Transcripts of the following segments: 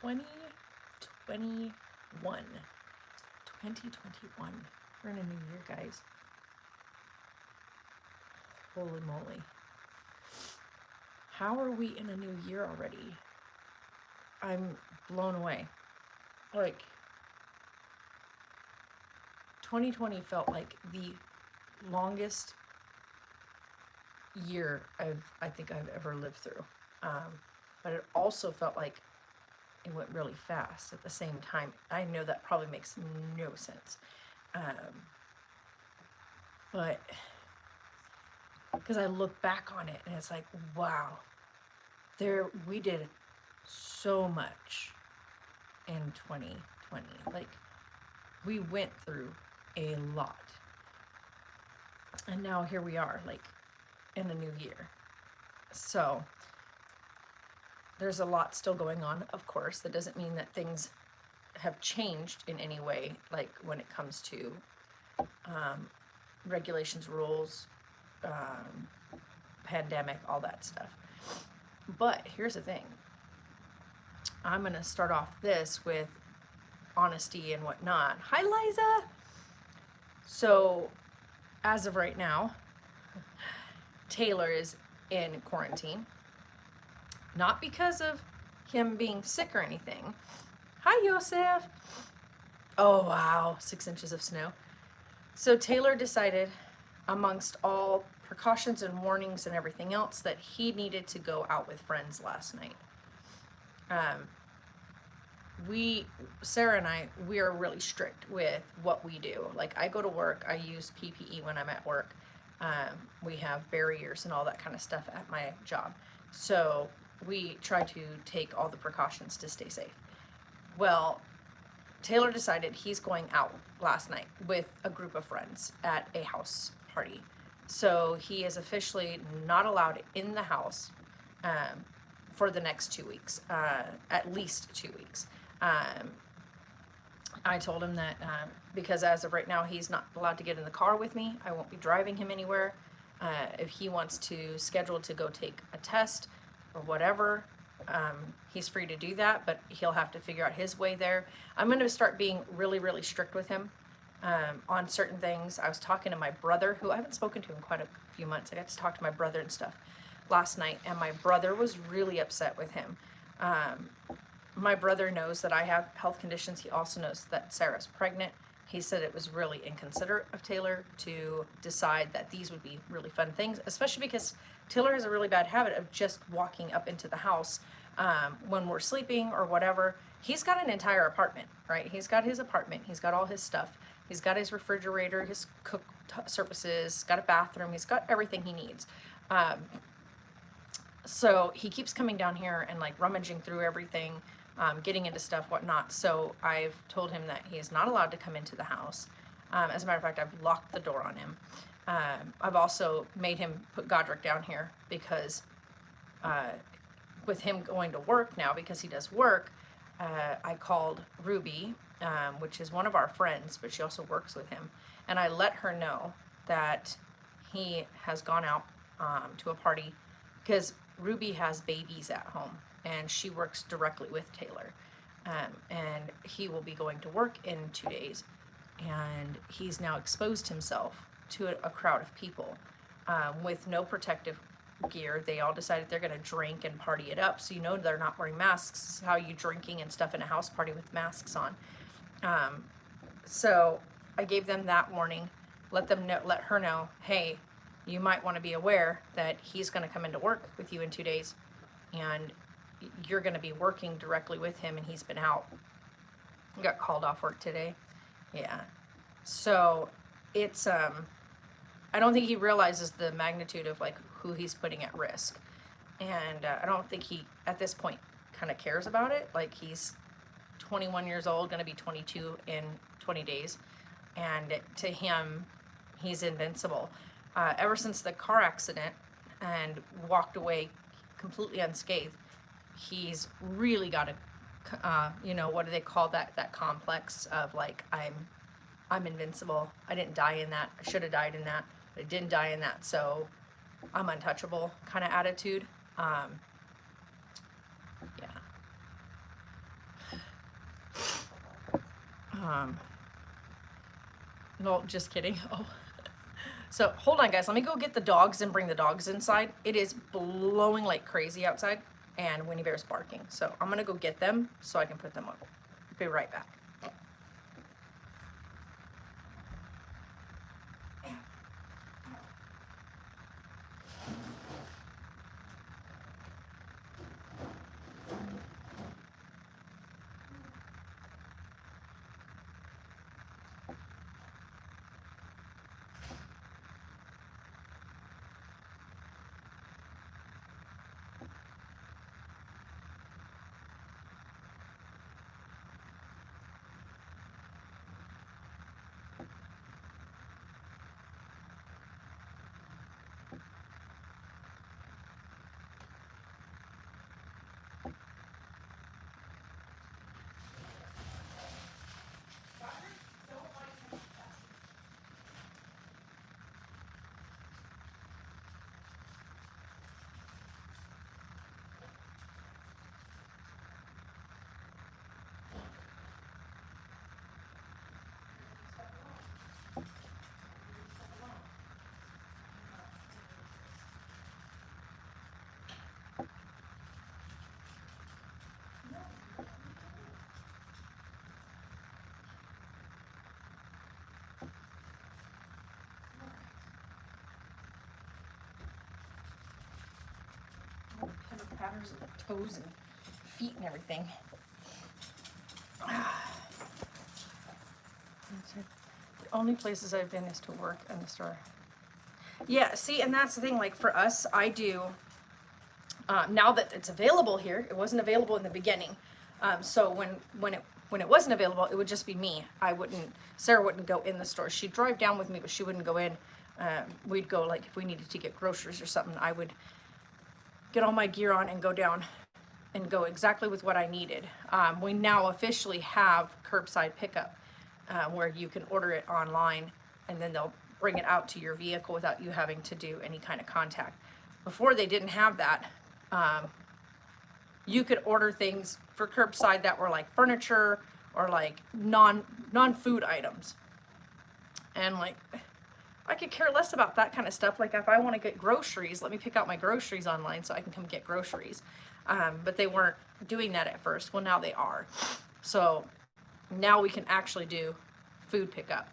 2021. 2021. We're in a new year, guys. Holy moly. How are we in a new year already? I'm blown away. Like, 2020 felt like the longest year I think I've ever lived through. But it also felt like it went really fast at the same time. I know that probably makes no sense. But because I look back on it and it's like, wow, we did so much in 2020. Like, we went through a lot. And now here we are, like, in a new year. So there's a lot still going on, of course. That doesn't mean that things have changed in any way, like when it comes to regulations, rules, pandemic, all that stuff. But here's the thing. I'm going to start off this with honesty and whatnot. Hi, Liza. So, as of right now, Taylor is in quarantine. Not because of him being sick or anything. Hi, Yosef. Oh, wow. 6 inches of snow. So Taylor decided, amongst all precautions and warnings and everything else, that he needed to go out with friends last night. Sarah and I, we are really strict with what we do. Like, I go to work, I use PPE when I'm at work. We have barriers and all that kind of stuff at my job. So we try to take all the precautions to stay safe. Well, Taylor decided he's going out last night with a group of friends at a house party. So he is officially not allowed in the house for the next 2 weeks, at least 2 weeks. I told him that because as of right now, he's not allowed to get in the car with me. I won't be driving him anywhere. If he wants to schedule to go take a test or whatever, he's free to do that, but he'll have to figure out his way there. I'm going to start being really, really strict with him on certain things. I was talking to my brother, who I haven't spoken to in quite a few months. I got to talk to my brother and stuff last night, and my brother was really upset with him. My brother knows that I have health conditions. He also knows that Sarah's pregnant. He said it was really inconsiderate of Taylor to decide that these would be really fun things, especially because Taylor has a really bad habit of just walking up into the house when we're sleeping or whatever. He's got an entire apartment, right? He's got his apartment. He's got all his stuff. He's got his refrigerator, his cook surfaces, got a bathroom. He's got everything he needs. So he keeps coming down here and like rummaging through everything, getting into stuff, whatnot. So I've told him that he is not allowed to come into the house. As a matter of fact, I've locked the door on him. I've also made him put Godric down here because with him going to work now, because he does work, I called Ruby, which is one of our friends, but she also works with him. And I let her know that he has gone out to a party because Ruby has babies at home and she works directly with Taylor. And he will be going to work in 2 days. And he's now exposed himself to a crowd of people with no protective gear. They all decided they're going to drink and party it up. So you know they're not wearing masks. How are you drinking and stuff in a house party with masks on? So I gave them that warning. Let her know, hey, you might want to be aware that he's going to come into work with you in 2 days, and you're going to be working directly with him, and he's been out. He got called off work today. Yeah. So it's I don't think he realizes the magnitude of like who he's putting at risk, and I don't think he at this point kind of cares about it. Like, he's 21 years old, going to be 22 in 20 days, and to him, he's invincible. Ever since the car accident and walked away completely unscathed, he's really got a, what do they call that complex of like, I'm invincible. I didn't die in that. I should have died in that, but I didn't die in that, so I'm untouchable kind of attitude. Yeah. No, just kidding. Oh. So hold on, guys. Let me go get the dogs and bring the dogs inside. It is blowing like crazy outside, and Winnie Bear's barking. So I'm gonna go get them so I can put them up. Be right back. Pitter patters of toes and feet and everything. The only places I've been is to work and the store. Yeah, see, and that's the thing, like for us, I do, now that it's available here, it wasn't available in the beginning. So when it wasn't available, it would just be me. Sarah wouldn't go in the store. She'd drive down with me, but she wouldn't go in. We'd go, like, if we needed to get groceries or something, I would get all my gear on and go down and go exactly with what I needed. We now officially have curbside pickup, where you can order it online and then they'll bring it out to your vehicle without you having to do any kind of contact. Before they didn't have that, you could order things for curbside that were like furniture or like non-food items. And like, I could care less about that kind of stuff. Like if I want to get groceries, let me pick out my groceries online so I can come get groceries. But they weren't doing that at first. Well, now they are. So now we can actually do food pickup.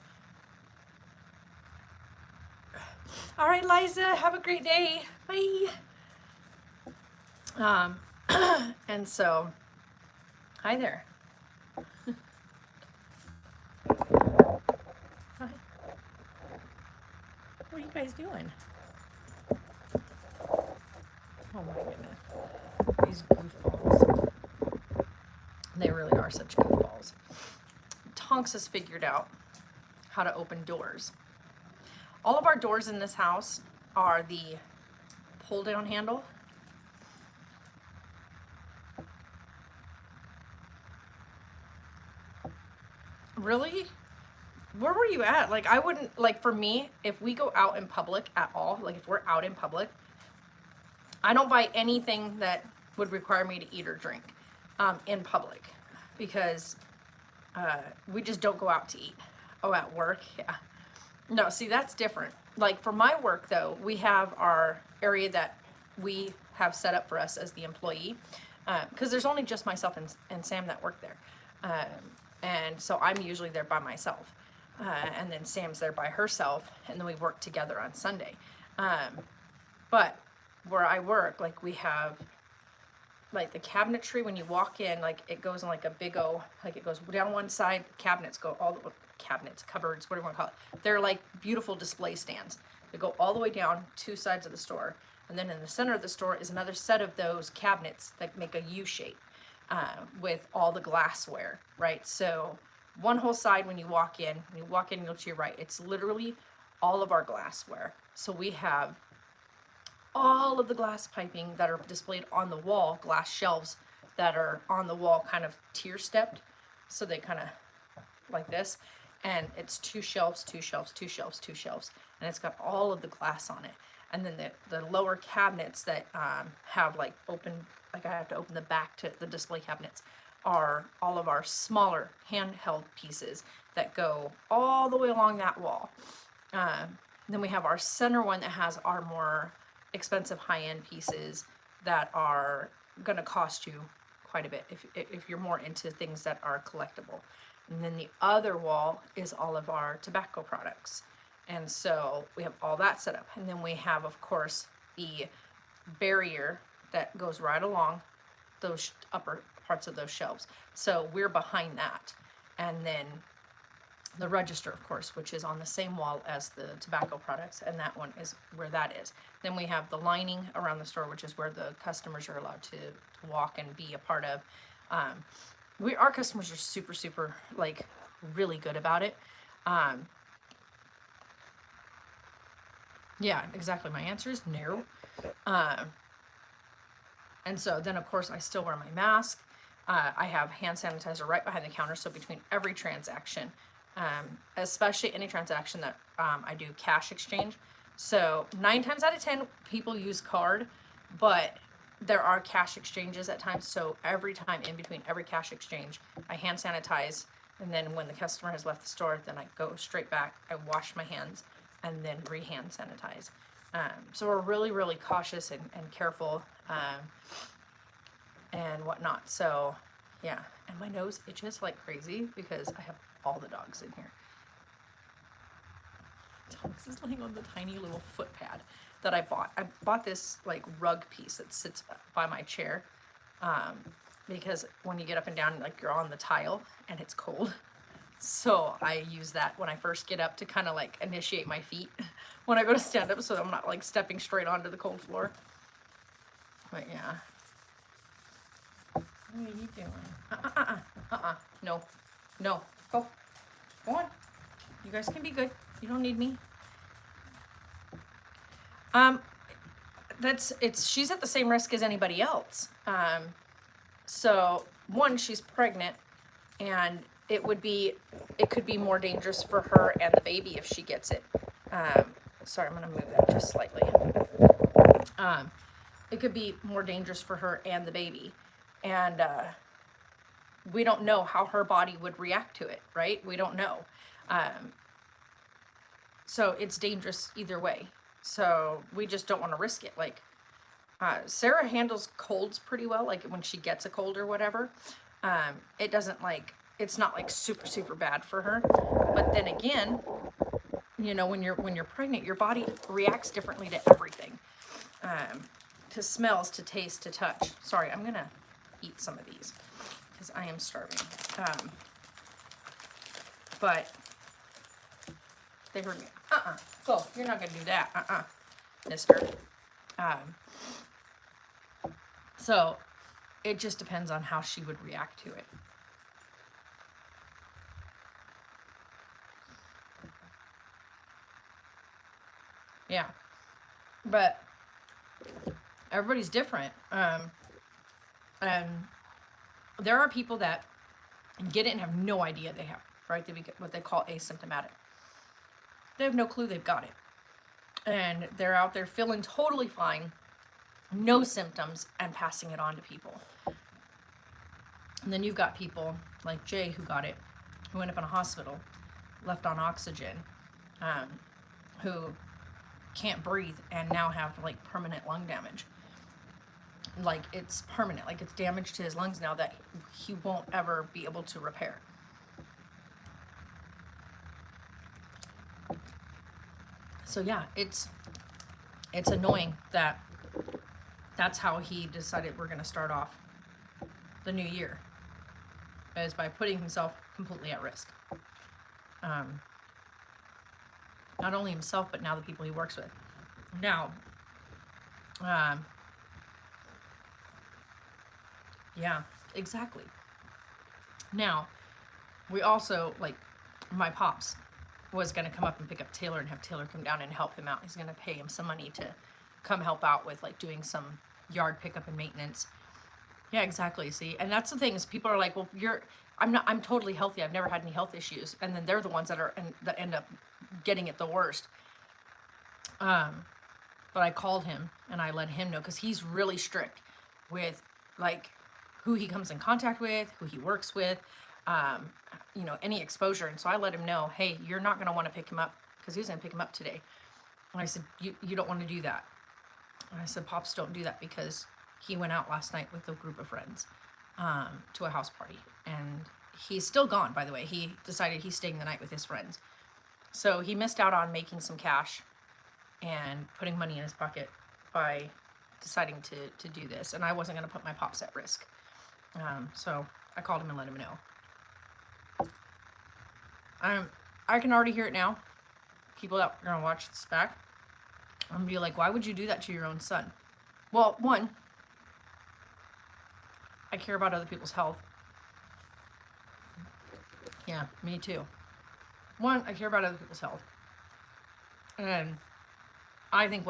All right, Liza, have a great day. Bye. And so, hi there. Hi. What are you guys doing? Oh my goodness. These goofballs. They really are such goofballs. Tonks has figured out how to open doors. All of our doors in this house are the pull down handle. Really? Where were you at? Like, I wouldn't, like, for me, if we go out in public at all, like if we're out in public, I don't buy anything that would require me to eat or drink in public, because we just don't go out to eat. Oh, at work? Yeah. No, see, that's different. Like for my work though, we have our area that we have set up for us as the employee, because there's only just myself and Sam that work there. And so I'm usually there by myself. And then Sam's there by herself, and then we work together on Sunday. But where I work, like we have like the cabinetry, when you walk in, like it goes in like a big O, like it goes down one side, cabinets go all the cabinets, cupboards, whatever you want to call it. They're like beautiful display stands. They go all the way down two sides of the store. And then in the center of the store is another set of those cabinets that make a U shape, with all the glassware, right? So one whole side, when you walk in, you go to your right, it's literally all of our glassware. So we have all of the glass piping that are displayed on the wall, glass shelves that are on the wall, kind of tier stepped. So they kind of like this. And it's two shelves, two shelves, two shelves, two shelves. And it's got all of the glass on it. And then the lower cabinets that have like open, like I have to open the back to the display cabinets. are all of our smaller handheld pieces that go all the way along that wall. Then we have our center one that has our more expensive high-end pieces that are going to cost you quite a bit if you're more into things that are collectible. And then the other wall is all of our tobacco products. And so we have all that set up. And then we have, of course, the barrier that goes right along those upper parts of those shelves. So we're behind that. And then the register, of course, which is on the same wall as the tobacco products, and that one is where that is. Then we have the lining around the store, which is where the customers are allowed to walk and be a part of. Our customers are super, super, like, really good about it. Yeah, exactly. My answer is no. And so then, of course, I still wear my mask. I have hand sanitizer right behind the counter, so between every transaction, especially any transaction that I do cash exchange. So 9 times out of 10, people use card, but there are cash exchanges at times. So every time in between every cash exchange, I hand sanitize. And then when the customer has left the store, then I go straight back, I wash my hands, and then re-hand sanitize. So we're really, really cautious and careful and whatnot. So yeah, and my nose itches like crazy because I have all the dogs in here. Dogs is laying on the tiny little foot pad that I bought. I bought this like rug piece that sits by my chair because when you get up and down, like you're on the tile and it's cold. So I use that when I first get up to kind of like initiate my feet when I go to stand up, so I'm not like stepping straight onto the cold floor. But yeah. What are you doing? No. No. Go. Go on. You guys can be good. You don't need me. She's at the same risk as anybody else. So one, she's pregnant, and it could be more dangerous for her and the baby if she gets it. Sorry, I'm gonna move that just slightly. It could be more dangerous for her and the baby. And we don't know how her body would react to it, right? We don't know. So it's dangerous either way. So we just don't want to risk it. Like, Sarah handles colds pretty well, like when she gets a cold or whatever. It's not like super, super bad for her. But then again, you know, when you're pregnant, your body reacts differently to everything. To smells, to taste, to touch. Sorry, I'm gonna eat some of these because I am starving. But they heard me. Go. You're not gonna do that. Mister. So it just depends on how she would react to it. Yeah. But everybody's different. And there are people that get it and have no idea they have it, right? They become what they call asymptomatic. They have no clue they've got it. And they're out there feeling totally fine, no symptoms, and passing it on to people. And then you've got people like Jay who got it, who ended up in a hospital, left on oxygen, who can't breathe and now have like permanent lung damage. Like it's permanent, like it's damage to his lungs now that he won't ever be able to repair. So yeah, it's annoying that that's how he decided we're going to start off the new year, is by putting himself completely at risk. Not only himself, but now the people he works with. Now, yeah, exactly. Now, we also, like, my pops was going to come up and pick up Taylor and have Taylor come down and help him out. He's going to pay him some money to come help out with, like, doing some yard pickup and maintenance. Yeah, exactly. See, and that's the thing is people are like, well, I'm totally healthy. I've never had any health issues. And then they're the ones that end up getting it the worst. But I called him and I let him know, because he's really strict with, like, who he comes in contact with, who he works with, you know, any exposure. And so I let him know, hey, you're not going to want to pick him up, because he was going to pick him up today. And I said, you don't want to do that. And I said, Pops, don't do that, because he went out last night with a group of friends to a house party. And he's still gone, by the way. He decided he's staying the night with his friends. So he missed out on making some cash and putting money in his pocket by deciding to do this. And I wasn't going to put my Pops at risk. So I called him and let him know. I can already hear it now. People that are going to watch this back, I'm going to be like, why would you do that to your own son? Well, one, I care about other people's health. Yeah, me too. One, I care about other people's health. And I think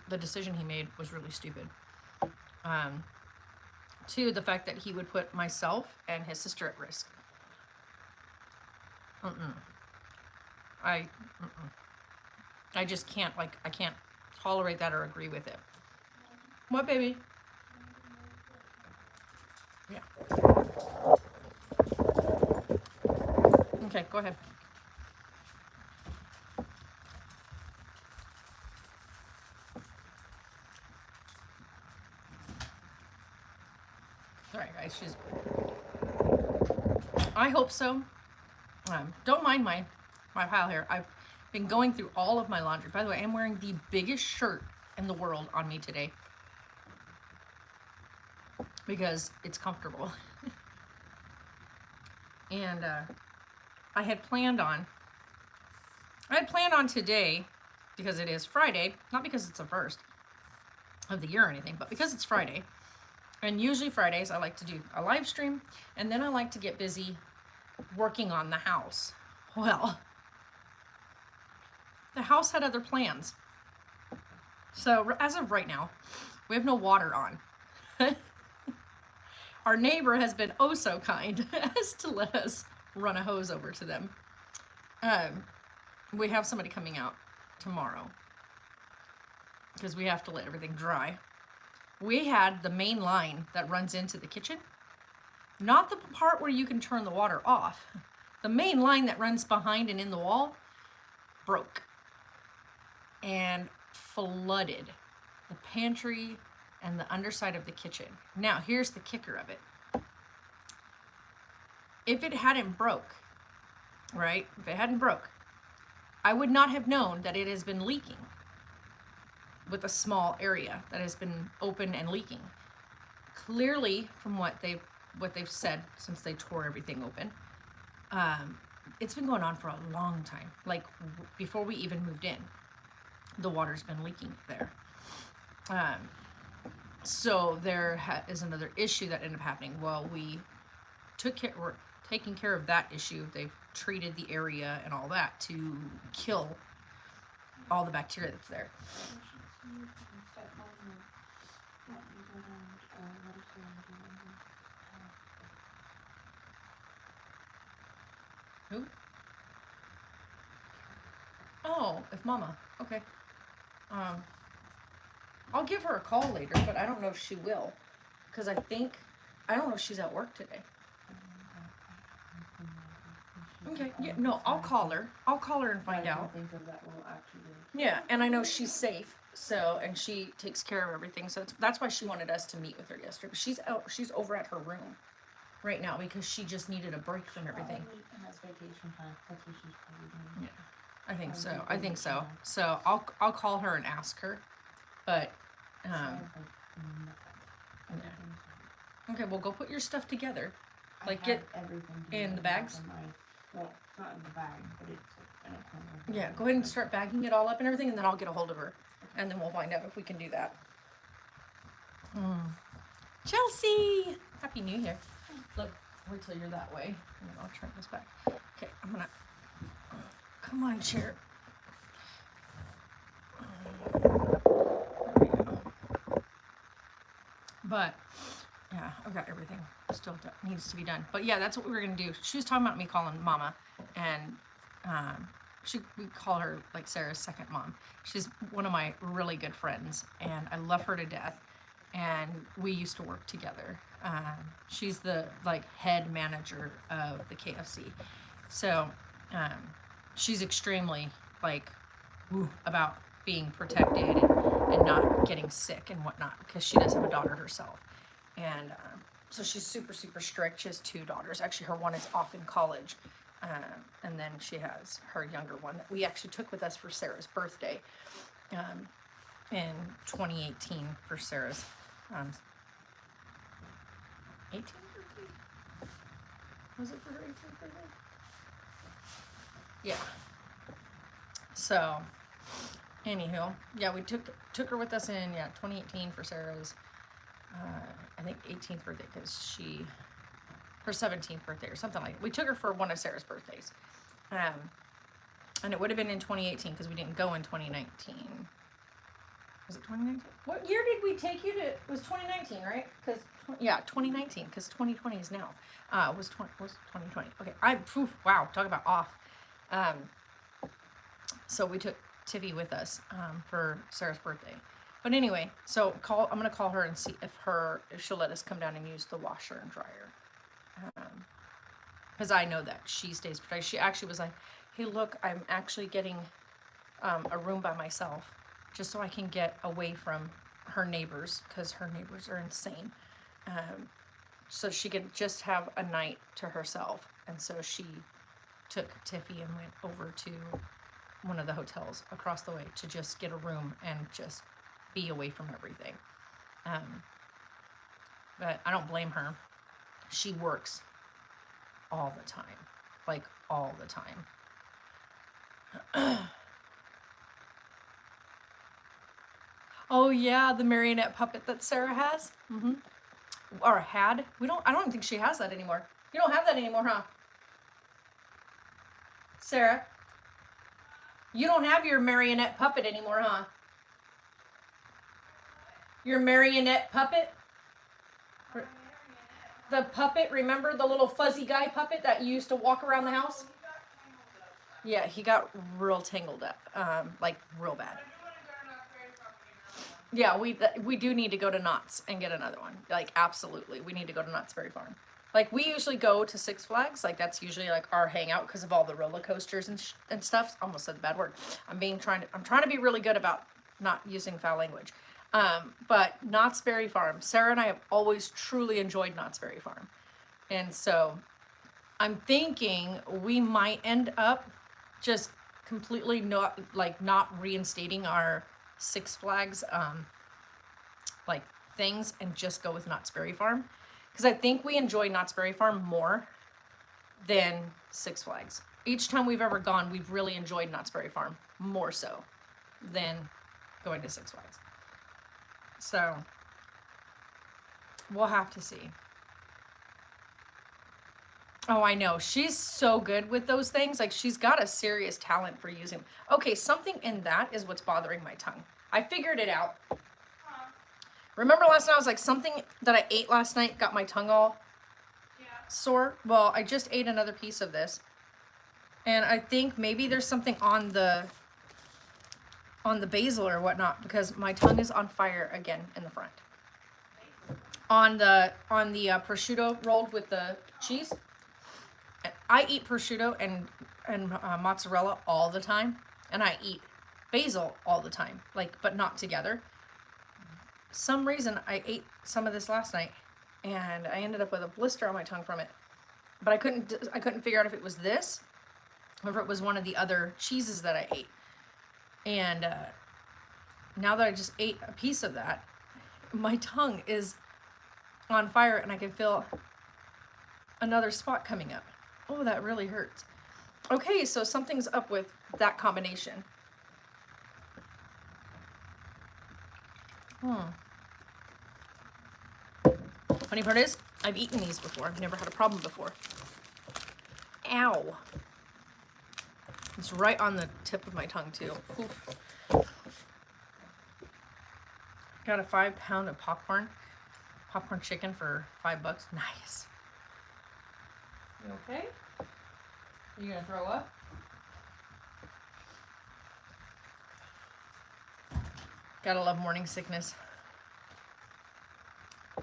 the decision he made was really stupid. Two, the fact that he would put myself and his sister at risk. I just can't, I can't tolerate that or agree with it. What, baby? Yeah. Okay, go ahead. All right, guys, I hope so. Don't mind my pile here. I've been going through all of my laundry. By the way, I'm wearing the biggest shirt in the world on me today because it's comfortable. And I had planned on today, because it is Friday, not because it's the first of the year or anything, but because it's Friday. And usually Fridays I like to do a live stream, and then I like to get busy working on the house. Well, the house had other plans. So as of right now, we have no water on. Our neighbor has been oh so kind as to let us run a hose over to them. We have somebody coming out tomorrow because we have to let everything dry. We had the main line that runs into the kitchen, not the part where you can turn the water off. The main line that runs behind and in the wall broke and flooded the pantry and the underside of the kitchen. Now, here's the kicker of it. If it hadn't broke, right? If it hadn't broke, I would not have known that it has been leaking with a small area that has been open and leaking. Clearly, from what they've said since they tore everything open, it's been going on for a long time. Like before we even moved in, the water's been leaking there. So there is another issue that ended up happening. Well, we're taking care of that issue. They've treated the area and all that to kill all the bacteria that's there. Who? Oh, if Mama. Okay. I'll give her a call later, but I don't know if she will, because I don't know if she's at work today. Okay, yeah, no, I'll call her. I'll call her and find out. Yeah, and I know she's safe, so, and she takes care of everything, so that's why she wanted us to meet with her yesterday. But she's over at her room right now because she just needed a break from everything. Yeah, I think so. So I'll call her and ask her, but yeah. Okay, well, go put your stuff together. Like, get in the bags. Well, not in the bag, but it's in a corner. Yeah, go ahead and start bagging it all up and everything, and then I'll get a hold of her, and then we'll find out if we can do that. Chelsea! Happy New Year. Look, wait till you're that way, and then I'll turn this back. Okay, I'm gonna... Come on, chair. There we go. But... yeah, I've got everything still needs to be done. But yeah, that's what we were going to do. She was talking about me calling Mama, and we call her like Sarah's second mom. She's one of my really good friends, and I love her to death. And we used to work together She's the like head manager of the KFC. So she's extremely like about being protected and not getting sick and whatnot, because she does have a daughter herself. And so she's super, super strict. She has 2 daughters. Actually, her one is off in college. And then she has her younger one that we actually took with us for Sarah's birthday in 2018 for Sarah's 18th birthday? Was it for her 18th birthday? Yeah. So, anywho, yeah, we took her with us in 2018 for Sarah's I think 18th birthday, because her 17th birthday or something like that. We took her for one of Sarah's birthdays. And it would have been in 2018 because we didn't go in 2019. Was it 2019? What year did we take you to? It was 2019, right? Because 2019, because 2020 is now. Was 2020. Okay, wow, talk about off. So we took Tivy with us for Sarah's birthday. But anyway, so I'm gonna call her and see if she'll let us come down and use the washer and dryer. Because I know that she stays protected. She actually was like, hey, look, I'm actually getting a room by myself just so I can get away from her neighbors, because her neighbors are insane. So she could just have a night to herself. And so she took Tiffy and went over to one of the hotels across the way to just get a room and just be away from everything. But I don't blame her. She works all the time, like all the time. Oh yeah, the marionette puppet that Sarah has, or had. I don't think she has that anymore. You don't have that anymore, huh? Sarah, you don't have your marionette puppet anymore, huh? Your marionette puppet? The puppet, remember the little fuzzy guy puppet that used to walk around the house? Yeah, he got real tangled up, like real bad. Yeah, we do need to go to Knott's and get another one. Like, absolutely, we need to go to Knott's Berry Farm. Like, we usually go to Six Flags. Like, that's usually like our hangout because of all the roller coasters and stuff. Almost said the bad word. I'm trying to be really good about not using foul language. But Knott's Berry Farm. Sarah and I have always truly enjoyed Knott's Berry Farm, and so I'm thinking we might end up just completely not reinstating our Six Flags like things and just go with Knott's Berry Farm, because I think we enjoy Knott's Berry Farm more than Six Flags. Each time we've ever gone, we've really enjoyed Knott's Berry Farm more so than going to Six Flags. So we'll have to see. Oh, I know. She's so good with those things. Like, she's got a serious talent for using them. Okay, something in that is what's bothering my tongue. I figured it out. Remember last night I was like, something that I ate last night got my tongue all sore? Well, I just ate another piece of this. And I think maybe there's something on the basil or whatnot, because my tongue is on fire again in the front. On the prosciutto rolled with the cheese. I eat prosciutto and mozzarella all the time, and I eat basil all the time, like, but not together. Some reason I ate some of this last night, and I ended up with a blister on my tongue from it. But I couldn't figure out if it was this, or if it was one of the other cheeses that I ate. And now that I just ate a piece of that, my tongue is on fire, and I can feel another spot coming up. Oh, that really hurts. Okay, so something's up with that combination. Funny part is, I've eaten these before. I've never had a problem before. Ow. It's right on the tip of my tongue, too. Oof. Got a 5-pound of popcorn chicken for $5. Nice. You okay? You gonna throw up? Gotta love morning sickness.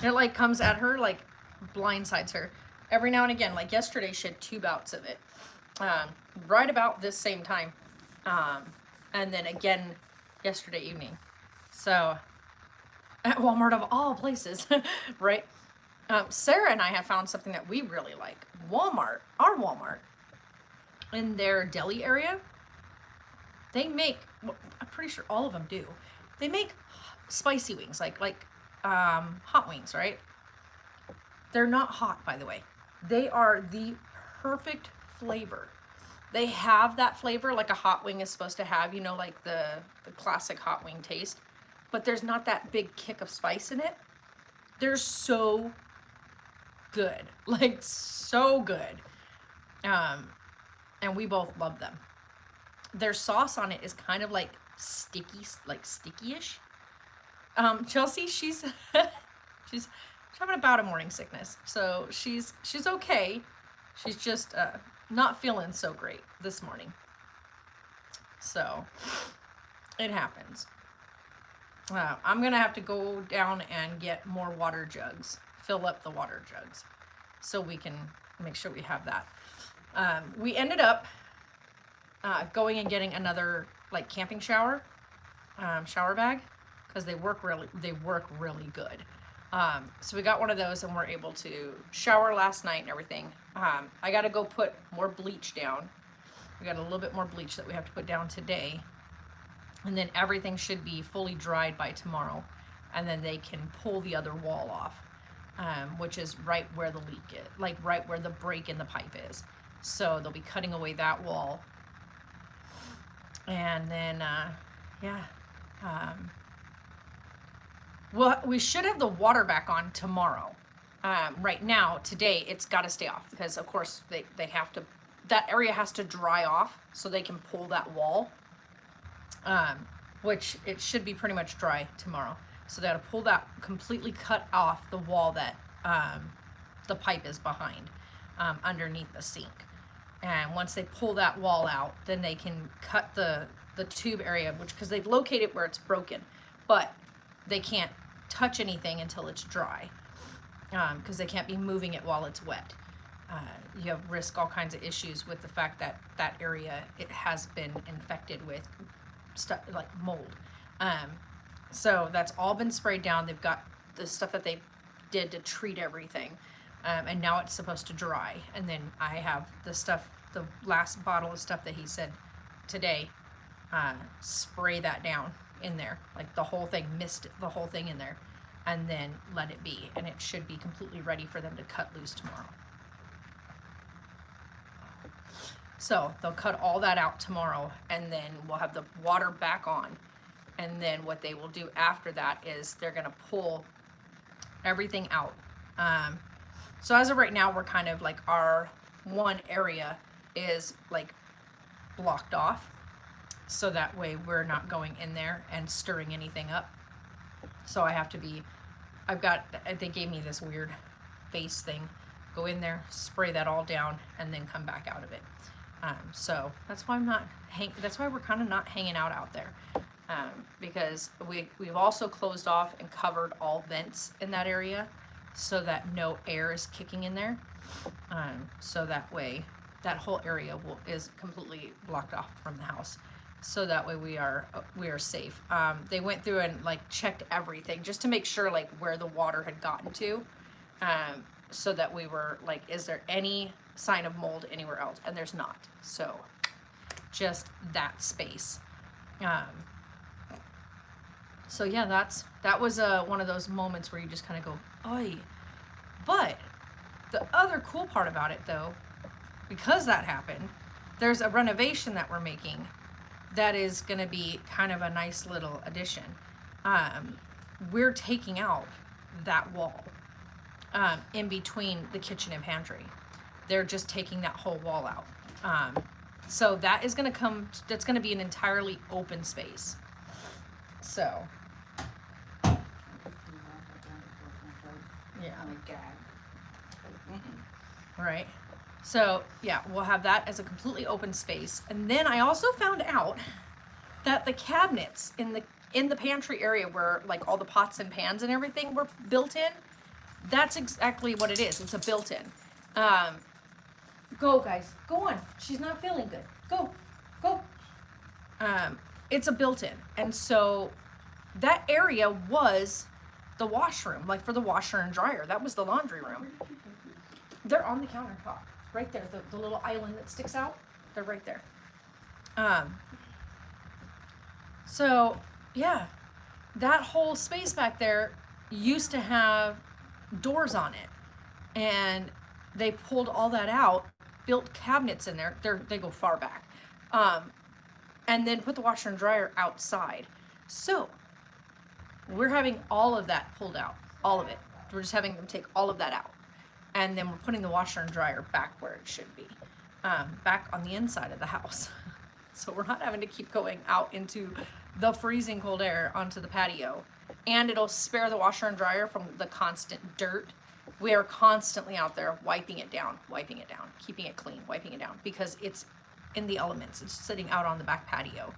It like comes at her like blindsides her. Every now and again, like yesterday, she had 2 bouts of it. Right about this same time. And then again yesterday evening. So, at Walmart of all places, right? Sarah and I have found something that we really like. Our Walmart, in their deli area, they make, well, I'm pretty sure all of them do, they make spicy wings, like hot wings, right? They're not hot, by the way. They are the perfect flavor. They have that flavor like a hot wing is supposed to have, you know, like the classic hot wing taste. But there's not that big kick of spice in it. They're so good. Like, so good. And we both love them. Their sauce on it is kind of like sticky-ish. Chelsea, she's she's having a bout of morning sickness. So she's okay. She's just not feeling so great this morning. So it happens. I'm going to have to go down and get more water jugs, fill up the water jugs, so we can make sure we have that. We ended up going and getting another like camping shower bag, because they work really good. So we got one of those and we're able to shower last night and everything. I got to go put more bleach down. We got a little bit more bleach that we have to put down today. And then everything should be fully dried by tomorrow. And then they can pull the other wall off, which is right where the leak is, like right where the break in the pipe is. So they'll be cutting away that wall. And then, well, we should have the water back on tomorrow. Right now, today, it's got to stay off because, of course, they have to, that area has to dry off so they can pull that wall. Which it should be pretty much dry tomorrow. So they got to pull that, completely cut off the wall that the pipe is behind, underneath the sink. And once they pull that wall out, then they can cut the tube area, which, because they've located where it's broken, but they can't touch anything until it's dry, because they can't be moving it while it's wet. You have risk all kinds of issues with the fact that that area, it has been infected with stuff like mold. So that's all been sprayed down. They've got the stuff that they did to treat everything. And now it's supposed to dry. And then I have the stuff, the last bottle of stuff that he said today, spray that down in there. Like the whole thing, mist the whole thing in there. And then let it be. And it should be completely ready for them to cut loose tomorrow. So they'll cut all that out tomorrow, and then we'll have the water back on. And then what they will do after that is they're going to pull everything out. So as of right now, we're kind of like, our one area is like blocked off. So that way we're not going in there and stirring anything up. So I have to be, they gave me this weird face thing. Go in there, spray that all down, and then come back out of it. So that's why that's why we're kind of not hanging out there. Because we've also closed off and covered all vents in that area so that no air is kicking in there. So that way that whole area is completely blocked off from the house. So that way we are safe. They went through and like checked everything just to make sure like where the water had gotten to. So that we were like, is there any sign of mold anywhere else? And there's not. So just that space. So yeah, that was one of those moments where you just kind of go, oy. But the other cool part about it though, because that happened, there's a renovation that we're making that is going to be kind of a nice little addition. We're taking out that wall in between the kitchen and pantry. They're just taking that whole wall out. So that is going to that's going to be an entirely open space. So, yeah. Right. So, yeah, we'll have that as a completely open space. And then I also found out that the cabinets in the pantry area where like all the pots and pans and everything were built in, That's exactly what it is. It's a built-in. Go, guys. Go on. She's not feeling good. Go. Go. It's a built-in. And so that area was the washroom, like for the washer and dryer. That was the laundry room. They're on the countertop. Right there. The little island that sticks out. They're right there. So, yeah. That whole space back there used to have doors on it. And they pulled all that out, built cabinets in there. They go far back. And then put the washer and dryer outside. So, we're having all of that pulled out. All of it. We're just having them take all of that out. And then we're putting the washer and dryer back where it should be. Back on the inside of the house. So we're not having to keep going out into the freezing cold air onto the patio. And it'll spare the washer and dryer from the constant dirt. We are constantly out there wiping it down, keeping it clean, wiping it down, because it's in the elements. It's sitting out on the back patio,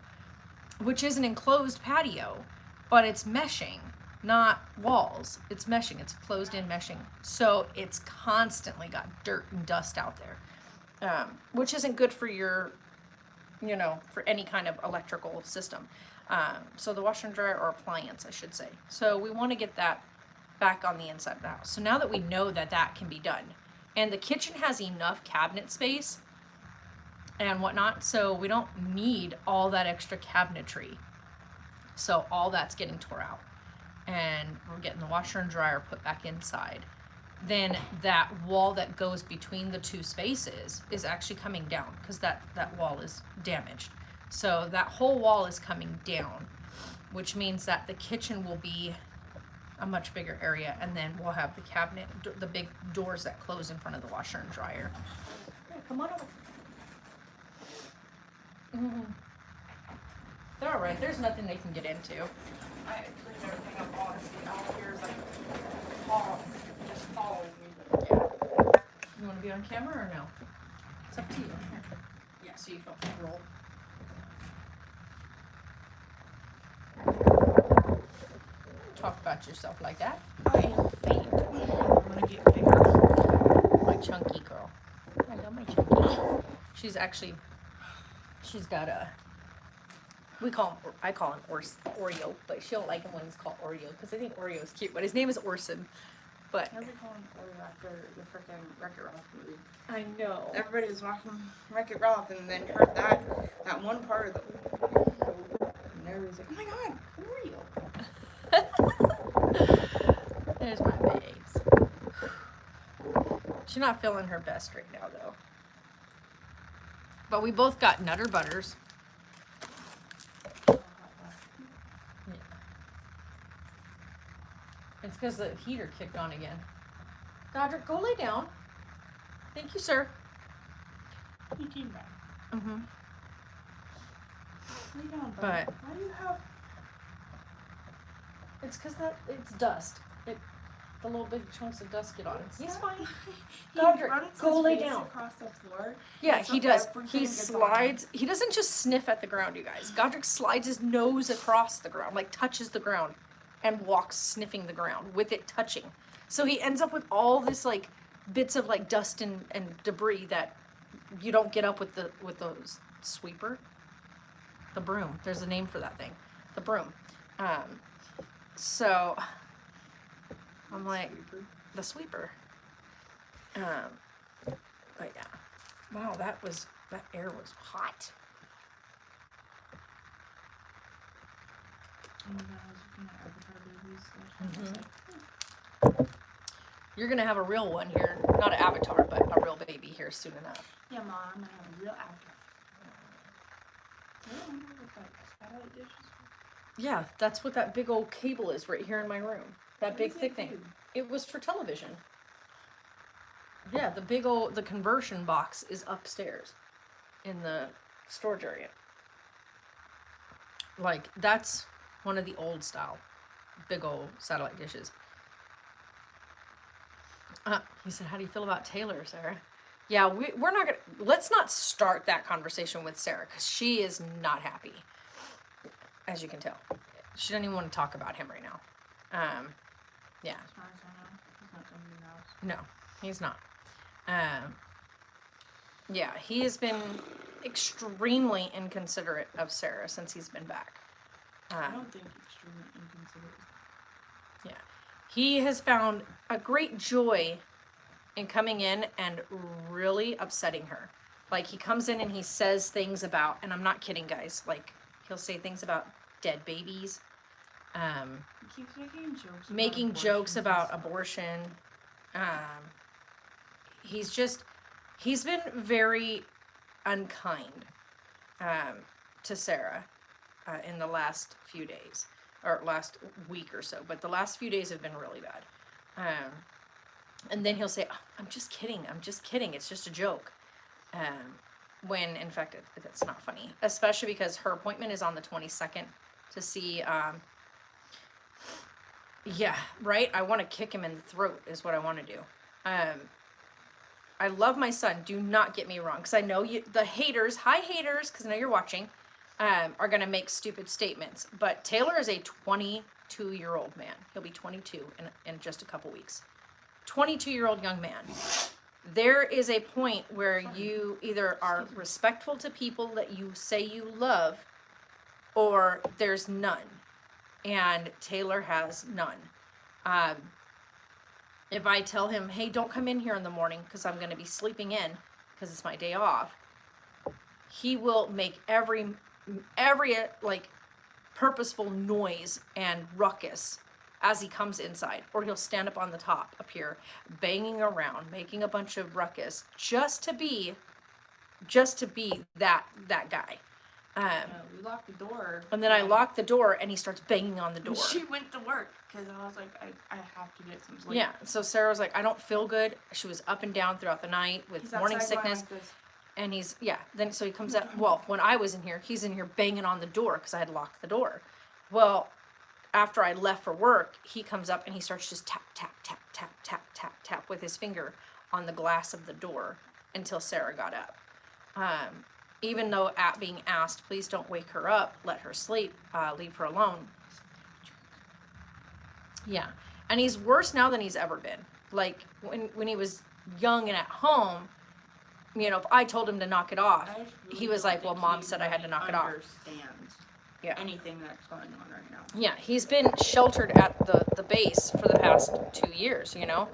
which is an enclosed patio, but it's meshing, not walls. It's meshing. It's closed in meshing. So it's constantly got dirt and dust out there, which isn't good for your, for any kind of electrical system. So the washer and dryer or appliance, I should say. So we want to get that back on the inside of the house. So now that we know that that can be done, and the kitchen has enough cabinet space and whatnot, so we don't need all that extra cabinetry. So all that's getting tore out, and we're getting the washer and dryer put back inside. Then that wall that goes between the two spaces is actually coming down, because that wall is damaged. So that whole wall is coming down, which means that the kitchen will be a much bigger area, and then we'll have the cabinet, the big doors that close in front of the washer and dryer. Yeah, come on over. They're all right. There's nothing they can get into. I cleaned everything up, honestly. All here's like just following me. Yeah. You want to be on camera or no? It's up to you. Yeah, so you don't roll. Talk about yourself like that. I am faint. I'm gonna get bigger. My chunky girl. I love my chunky. She's got a, I call him Oreo, but she'll like him when he's called Oreo, because I think Oreo is cute, but his name is Orson. But I would call him Oreo after the freaking Wreck-It Ralph movie. I know. Everybody was watching Wreck-It Ralph and then heard that one part of the and everybody's like, oh my god, Oreo. There's my babes. She's not feeling her best right now, though. But we both got Nutter Butters. Yeah. It's because the heater kicked on again. Godric, go lay down. Thank you, sir. He came back. Mm-hmm. Lay down, But why do you have it's because it's dust. The little big chunks of dust get on it. He's fine. He Godric, runs go his lay face down. across the floor? Yeah, So he does. everything He gets on him. slides. He doesn't just sniff at the ground, you guys. Godric slides his nose across the ground, like touches the ground, and walks sniffing the ground with it touching. So he ends up with all this like bits of like dust and debris that you don't get up with the sweeper. The broom. There's a name for that thing. The broom. So I'm like, the sweeper. But yeah. Wow, that air was hot. You're gonna have a real one here. Not an avatar, but a real baby here soon enough. Yeah, Mom, I'm gonna have a real avatar. I don't know what that satellite dish is for. Yeah, that's what that big old cable is right here in my room. That What big does thick it thing. do? It was for television. Yeah, the conversion box is upstairs in the storage area. Like, that's one of the old style big old satellite dishes. He said, how do you feel about Taylor, Sarah? Yeah, we're not gonna, let's not start that conversation with Sarah, because she is not happy, as you can tell. She doesn't even want to talk about him right now. Yeah. As far as I know, he's not doing No, he's not. Yeah, he has been extremely inconsiderate of Sarah since he's been back. I don't think extremely inconsiderate. Yeah. He has found a great joy in coming in and really upsetting her. Like, he comes in and he says things about, and I'm not kidding, guys, like, he'll say things about dead babies. He keeps making jokes about abortion. He's been very unkind to Sarah in the last few days, or last week or so, but the last few days have been really bad. And then he'll say, oh, I'm just kidding, it's just a joke. When in fact it's not funny, especially because her appointment is on the 22nd to see yeah, right, I want to kick him in the throat is what I want to do. I love my son, do not get me wrong, because I know you, the haters, hi haters, because I know you're watching, are going to make stupid statements, but Taylor is a 22-year-old man. He'll be 22 in just a couple weeks. 22-year-old young man. There is a point where you either are respectful to people that you say you love, or there's none. And Taylor has none. If I tell him, hey, don't come in here in the morning because I'm going to be sleeping in because it's my day off, he will make every like purposeful noise and ruckus as he comes inside, or he'll stand up on the top up here banging around, making a bunch of ruckus just to be that guy. We locked the door. And then I locked the door and he starts banging on the door. She went to work because I was like, I have to get some sleep. Yeah, so Sarah was like, I don't feel good. She was up and down throughout the night with morning sickness. And he's, yeah, then so he comes up, well, when I was in here, he's in here banging on the door because I had locked the door. Well, after I left for work, he comes up and he starts just tap, tap, tap, tap, tap, tap, tap with his finger on the glass of the door until Sarah got up. Even though at being asked, please don't wake her up, let her sleep, leave her alone. Yeah, and he's worse now than he's ever been. Like, when he was young and at home, you know, if I told him to knock it off, he was like, well, mom said I had to knock it off. Yeah. Anything that's going on right now. Yeah, he's been sheltered at the base for the past 2 years, you know?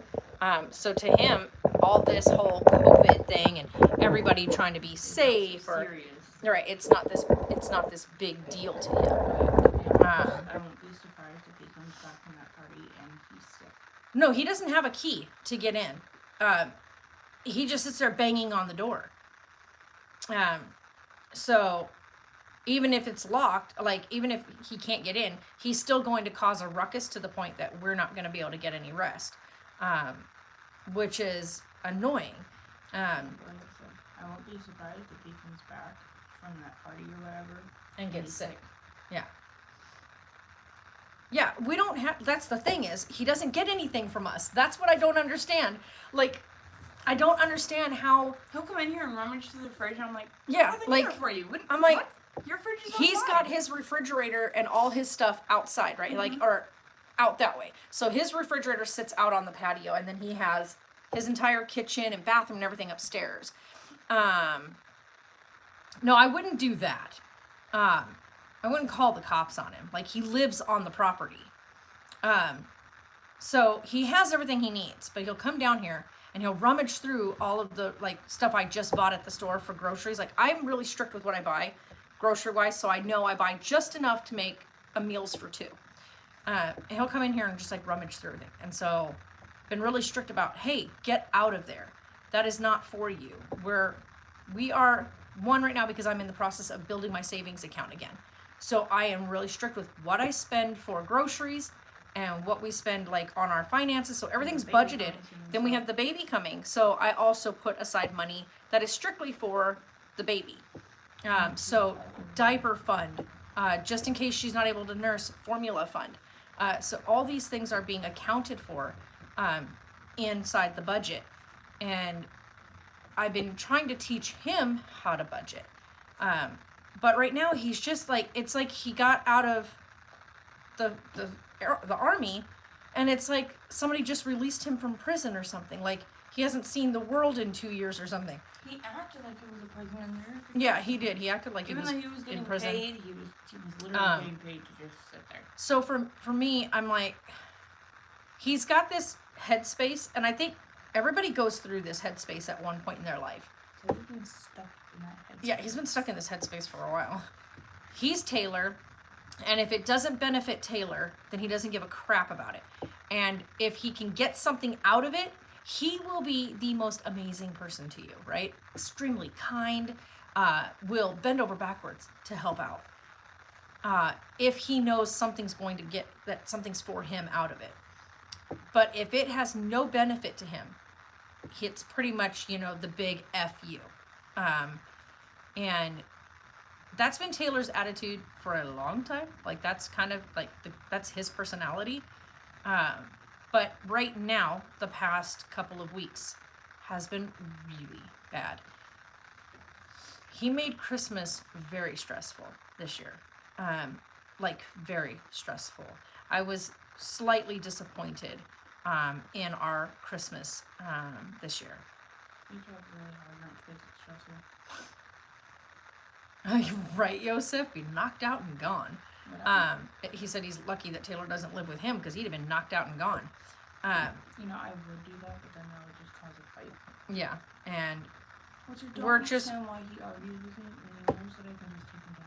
So to him, all this whole COVID thing and everybody trying to be safe or Serious. right, it's not this big deal to him. I won't be surprised if he comes back from that party and he's sick. No, he doesn't have a key to get in. He just sits there banging on the door. So even if it's locked, like even if he can't get in, he's still going to cause a ruckus to the point that we're not going to be able to get any rest, which is annoying. Like I said, I won't be surprised if he comes back from that party or whatever And gets sick. Yeah. Yeah, we don't have, that's the thing is, he doesn't get anything from us. That's what I don't understand. Like, I don't understand how, He'll come in here and rummage through the fridge and I'm like, yeah, nothing like, here for you. What, I'm like, what? Your fridge is he's outside. got his refrigerator and all his stuff outside, right? Like, or out that way. So his refrigerator sits out on the patio, and then he has his entire kitchen and bathroom and everything upstairs. No, I wouldn't do that. I wouldn't call the cops on him. Like, he lives on the property. So he has everything he needs, but he'll come down here and he'll rummage through all of the, like, stuff I just bought at the store for groceries. Like, I'm really strict with what I buy grocery-wise, so I know I buy just enough to make a meals for two. And he'll come in here and just, like, rummage through everything. And so, been really strict about, hey, get out of there. That is not for you. We are, one right now because I'm in the process of building my savings account again. So I am really strict with what I spend for groceries and what we spend, like, on our finances. So everything's budgeted. Then we have the baby coming. So I also put aside money that is strictly for the baby. So diaper fund, just in case she's not able to nurse, formula fund. So all these things are being accounted for inside the budget. And I've been trying to teach him how to budget. But right now he's just like, it's like he got out of the army And it's like somebody just released him from prison or something. Like, he hasn't seen the world in 2 years or something. He acted like he was a prisoner. Yeah, he did. He acted like Even he though was he was getting in prison. paid, he was literally getting paid to just sit there. So for me, I'm like, he's got this headspace, and I think everybody goes through this headspace at one point in their life. So he's been stuck in that headspace. Yeah, he's been stuck in this headspace for a while. He's Taylor, and if it doesn't benefit Taylor, then he doesn't give a crap about it. And if he can get something out of it, he will be the most amazing person to you, right? Extremely kind, will bend over backwards to help out. If he knows something's going to get, that something's for him out of it. But if it has no benefit to him, it's pretty much, the big F you. And that's been Taylor's attitude for a long time. Like, that's kind of like, that's his personality. But right now, the past couple of weeks has been really bad. He made Christmas very stressful this year. Like, very stressful. I was slightly disappointed in our Christmas this year. You tried really hard not to get stressful. Right, Yosef? Be knocked out and gone. He said he's lucky that Taylor doesn't live with him because he'd have been knocked out and gone. I would do that, but then that would just cause a fight. Yeah, and Which I don't we're understand why he argues with me when he knows that I can just take him down.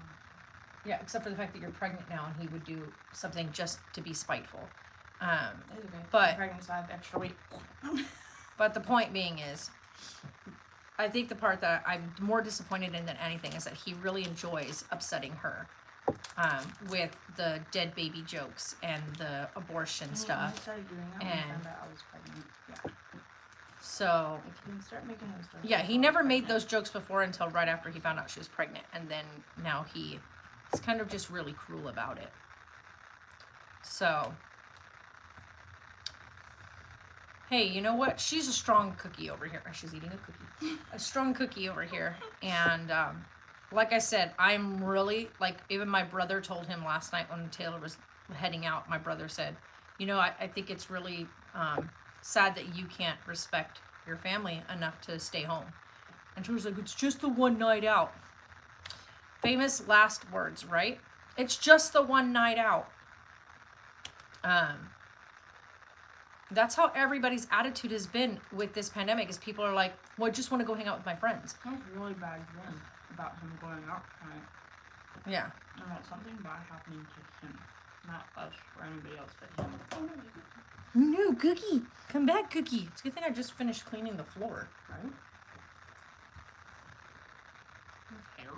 yeah, except for the fact that you're pregnant now, and he would do something just to be spiteful. That's okay. But- I'm pregnant, so I have extra weight. But the point being is, I think the part that I'm more disappointed in than anything is that he really enjoys upsetting her with the dead baby jokes and the abortion When I stuff. started doing that when I And- found out I was pregnant. Yeah. So, Like, he didn't start making those jokes. yeah, he until I never was made pregnant. those jokes before until right after he found out she was pregnant. And then now he's kind of just really cruel about it. So, hey, you know what? She's a strong cookie over here. She's eating a cookie. A strong cookie over here. And like I said, I'm really, like, even my brother told him last night when Taylor was heading out, my brother said, I think it's really sad that you can't respect your family enough to stay home. And Taylor's like, it's just the one night out. Famous last words, right? It's just the one night out. That's how everybody's attitude has been with this pandemic, is people are like, well, I just want to go hang out with my friends. That was really bad dream about him going out tonight. Yeah. And about something bad happening to him. Not us or anybody else, but him. Oh, no, you No, Cookie. Come back, Cookie. It's a good thing I just finished cleaning the floor. right? His hair.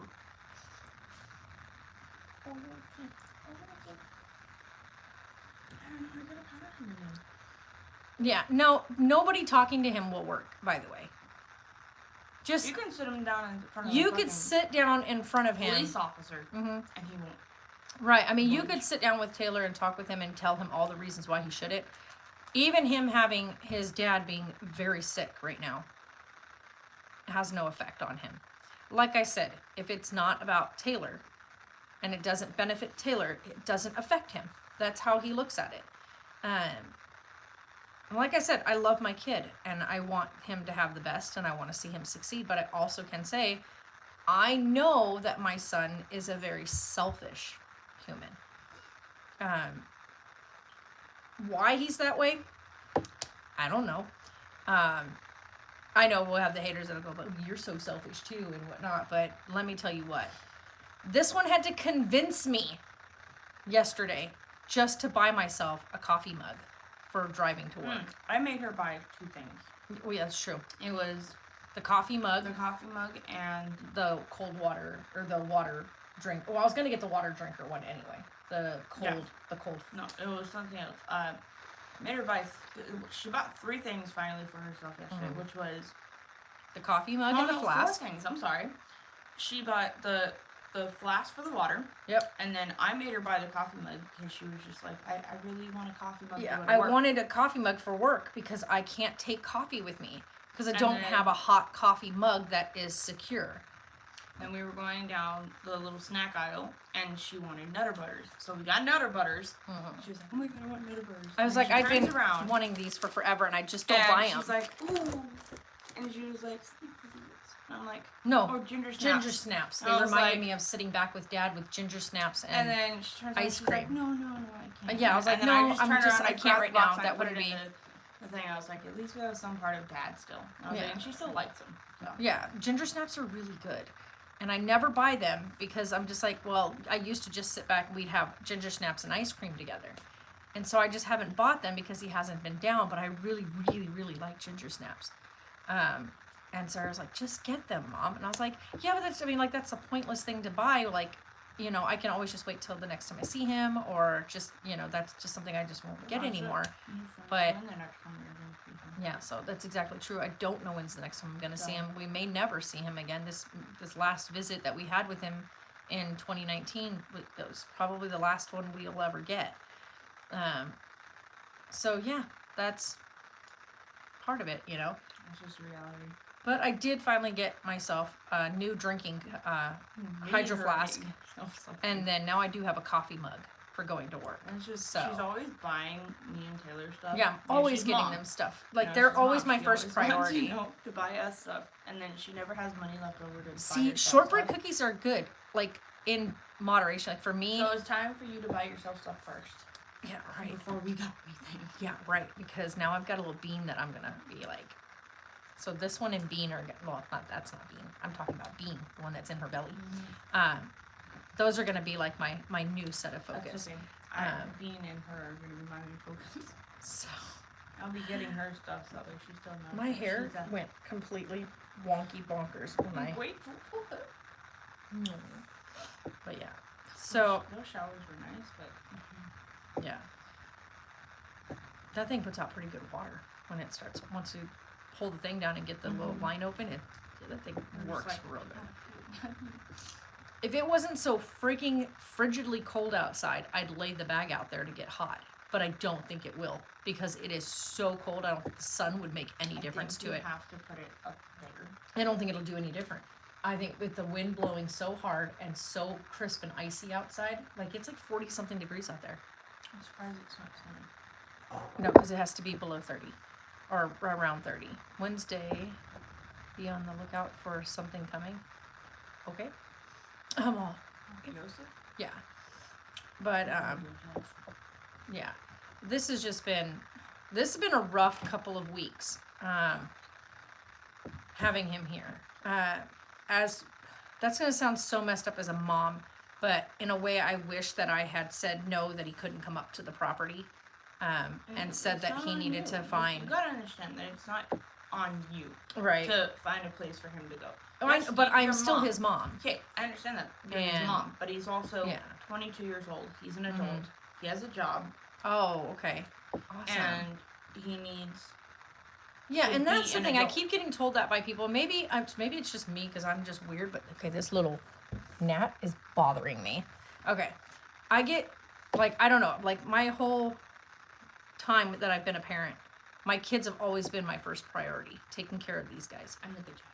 Oh, no, okay. Oh, okay. I don't know how to get a pat him again. Yeah, no, nobody talking to him will work, by the way. Just, You can sit him down in front of you a could fucking sit down in front of him. police officer, Mm-hmm. and he won't. Right. I mean, you Lunch. could sit down with Taylor and talk with him and tell him all the reasons why he shouldn't. Even him having his dad being very sick right now has no effect on him. Like I said, if it's not about Taylor and it doesn't benefit Taylor, it doesn't affect him. That's how he looks at it. And like I said, I love my kid and I want him to have the best and I want to see him succeed. But I also can say, I know that my son is a very selfish human. Why he's that way, I don't know. I know we'll have the haters that'll go, but you're so selfish too and whatnot. But let me tell you what, this one had to convince me yesterday just to buy myself a coffee mug for driving to work. I made her buy 2 things. Oh yeah, that's true. It was The coffee mug, the coffee mug and the cold water, or the water drink. Well, I was gonna get the water drinker one anyway. The cold. no, it was something else. Made her buy. She bought 3 things finally for herself yesterday, Mhm. which was The coffee mug oh, and the no, flask. 4 things. I'm sorry. She bought the flask for the water. Yep. And then I made her buy the coffee mug because she was just like, I really want a coffee mug. Yeah, to go to I work. wanted a coffee mug for work because I can't take coffee with me because I And don't then- have a hot coffee mug that is secure. and we were going down the little snack aisle, and she wanted Nutter Butters. So we got Nutter Butters. She was like, "Oh my god, I want Nutter Butters." I was and like, she I've been turns around, wanting these for forever, and I just don't and buy them. she's like, "Ooh," and she was like, "Sleep with these." And I'm like, No, "Oh, ginger snaps." ginger snaps. They I was reminded like- me of sitting back with Dad with ginger snaps And and then she turns around, ice she's like, cream. "No, I can't." Yeah, I was like, and then "No, I just I'm turned just- around, I and can't grabbed right the box, now. and I That put wouldn't it in be- the thing. I was like, at least we have some part of Dad still. I was Yeah. like, and she still likes them. So. Yeah, ginger snaps are really good. And I never buy them because I'm just like, well, I used to just sit back and we'd have ginger snaps and ice cream together. And so I just haven't bought them because he hasn't been down, but I really, really, really like ginger snaps. And Sarah was like, just get them, Mom. And I was like, yeah, but that's, I mean, like, that's a pointless thing to buy. Like, you know, I can always just wait till the next time I see him, or just, you know, that's just something I just won't get anymore. But- Yeah, so that's exactly true. I don't know when's the next time I'm gonna see him. We may never see him again. This last visit that we had with him in 2019 that was probably the last one we'll ever get. So yeah, that's part of it, you know. It's just reality. But I did finally get myself a new drinking hydro flask, and then now I do have a coffee mug for going to work. And it's just So- she's always buying me and Taylor stuff. Yeah, I'm And always she's getting mom. them stuff. You Like know, they're she's always mom. my She first always wants, priority. you know, to buy us stuff, and then she never has money left over to buy See, herself shortbread stuff. cookies are good, like in moderation. Like for me, So it's time for you to buy yourself stuff first yeah, right. before we got anything. Yeah, right. Because now I've got a little bean that I'm gonna be like. So this one and bean are well, that's not bean. I'm talking about bean, the one that's in her belly. Those are gonna be like my new set of focus. That's okay. Bean and her are gonna be my main focus. So I'll be getting her stuff so that way she still knows. my that hair she's went completely wonky bonkers when I'm I. grateful for it. But yeah. So those showers were nice, but yeah. That thing puts out pretty good water when it starts. Once you pull the thing down and get the little line open, that thing I'm just works like, real good. If it wasn't so freaking frigidly cold outside, I'd lay the bag out there to get hot. But I don't think it will because it is so cold. I don't think the sun would make any difference to it. You have to put it up there. I don't think it'll do any different. I think with the wind blowing so hard and so crisp and icy outside, like it's like 40 something degrees out there. I'm surprised it's not sunny. No, because it has to be below 30 or around 30. Wednesday, be on the lookout for something coming. Okay. I'm all, Joseph? yeah. But, yeah. This has been a rough couple of weeks, having him here. As, that's going to sound so messed up as a mom, but in a way I wish that I had said no, that he couldn't come up to the property, and said It's that not he on needed you. to find, You gotta understand that it's not on you right. to find a place for him to go. Oh, Yes, but I'm your still mom. his mom. Okay, I understand that. You're his And- mom, but he's also Yeah. 22 years old. He's an adult. Mhm. He has a job, Oh, okay. Awesome. and he needs. Yeah, to and that's be the an thing. I adult. keep getting told that by people. Maybe it's just me because I'm just weird. But okay, this little gnat is bothering me. Okay, I get like I don't know. Like my whole time that I've been a parent, my kids have always been my first priority. Taking care of these guys, I'm a good child.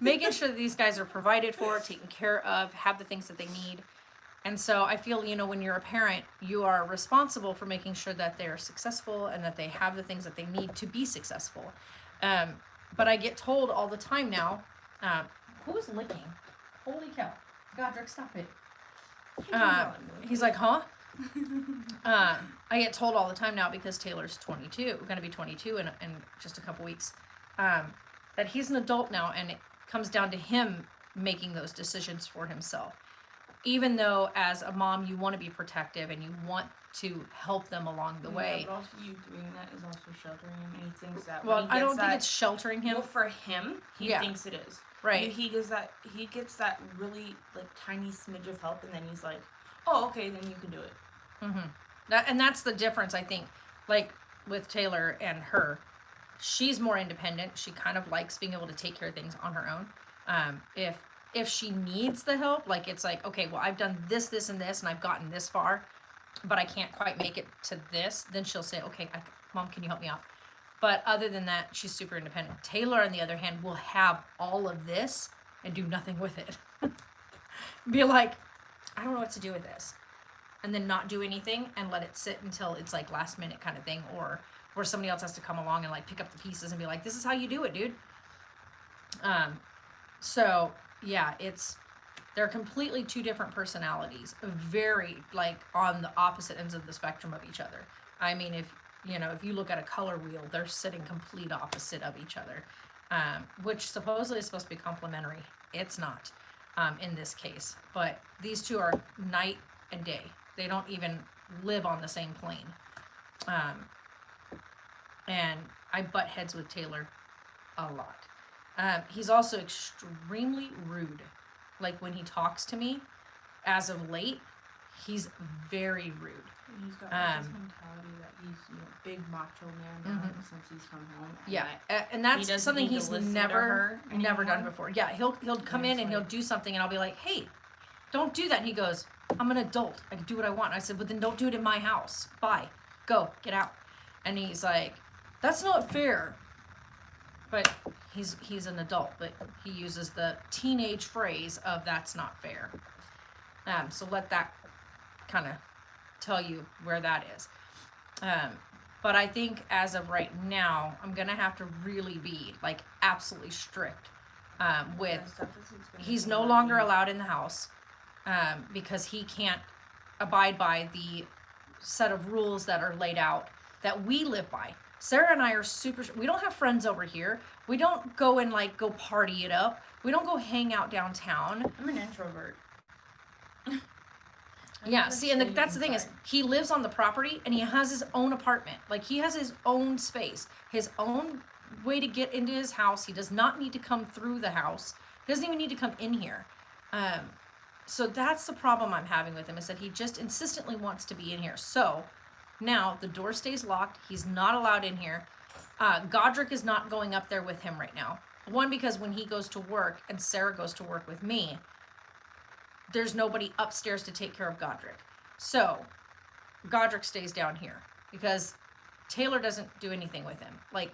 making sure that these guys are provided for, taken care of, have the things that they need. And so I feel, you know, when you're a parent, you are responsible for making sure that they're successful and that they have the things that they need to be successful. But I get told all the time now, who's licking? Holy cow. Godric, stop it. He's like, huh? I get told all the time now because Taylor's 22, going to be 22 in just a couple weeks, that he's an adult now and it comes down to him making those decisions for himself. Even though as a mom you want to be protective and you want to help them along the way. But also you doing that is also sheltering him, and he thinks that. Well, when he I don't gets think that, it's sheltering him. Well, for him, he Yeah. thinks it is. Right. He gets that. He gets that really like tiny smidge of help, and then he's like, "Oh, okay, then you can do it." And that's the difference, I think. Like with Taylor and her, she's more independent. She kind of likes being able to take care of things on her own. If she needs the help, like it's like, okay, well, I've done this, this, and this, and I've gotten this far, but I can't quite make it to this, then she'll say, okay, Mom, can you help me out? But other than that, she's super independent. Taylor, on the other hand, will have all of this and do nothing with it. Be like, I don't know what to do with this. And then not do anything and let it sit until it's like last minute kind of thing, or where somebody else has to come along and like pick up the pieces and be like, this is how you do it, dude. So yeah, they're completely two different personalities, very like on the opposite ends of the spectrum of each other. I mean, if you look at a color wheel, they're sitting complete opposite of each other, which supposedly is supposed to be complementary. It's not, in this case, but these two are night and day. They don't even live on the same plane. And I butt heads with Taylor a lot. He's also extremely rude. Like when he talks to me, as of late, he's very rude. He's got this mentality that he's big macho man now since he's come home. And yeah, and that's something he's never done before. Yeah, he'll come in and he'll do something, and I'll be like, hey, don't do that. And he goes, I'm an adult. I can do what I want. And I said, but then don't do it in my house. Bye. Go. Get out. And he's like, that's not fair. But he's an adult, but he uses the teenage phrase of that's not fair. So let that kind of tell you where that is. But I think as of right now, I'm going to have to really be like absolutely strict with, he's no longer allowed in the house because he can't abide by the set of rules that are laid out that we live by. Sarah and I are we don't have friends over here. We don't go and like go party it up. We don't go hang out downtown. I'm an introvert. Yeah, see, and that's the thing is, he lives on the property and he has his own apartment. Like, he has his own space, his own way to get into his house. He does not need to come through the house. He doesn't even need to come in here. So that's the problem I'm having with him, is that he just insistently wants to be in here. So now the door stays locked. He's not allowed in here. Godric is not going up there with him right now. One, because when he goes to work and Sarah goes to work with me, there's nobody upstairs to take care of Godric. So Godric stays down here because Taylor doesn't do anything with him. Like,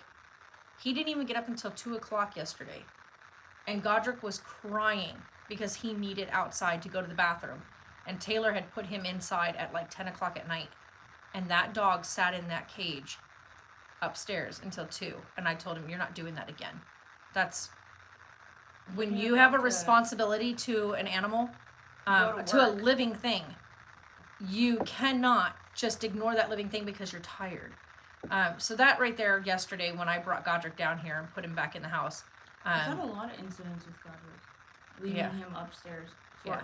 he didn't even get up until 2 o'clock yesterday. And Godric was crying because he needed outside to go to the bathroom. And Taylor had put him inside at like 10 o'clock at night. And that dog sat in that cage upstairs until 2. And I told him, you're not doing that again. That's when you have a responsibility to an animal, to a living thing, you cannot just ignore that living thing because you're tired. So that right there yesterday when I brought Godric down here and put him back in the house. I've had a lot of incidents with Godric. Leaving him upstairs for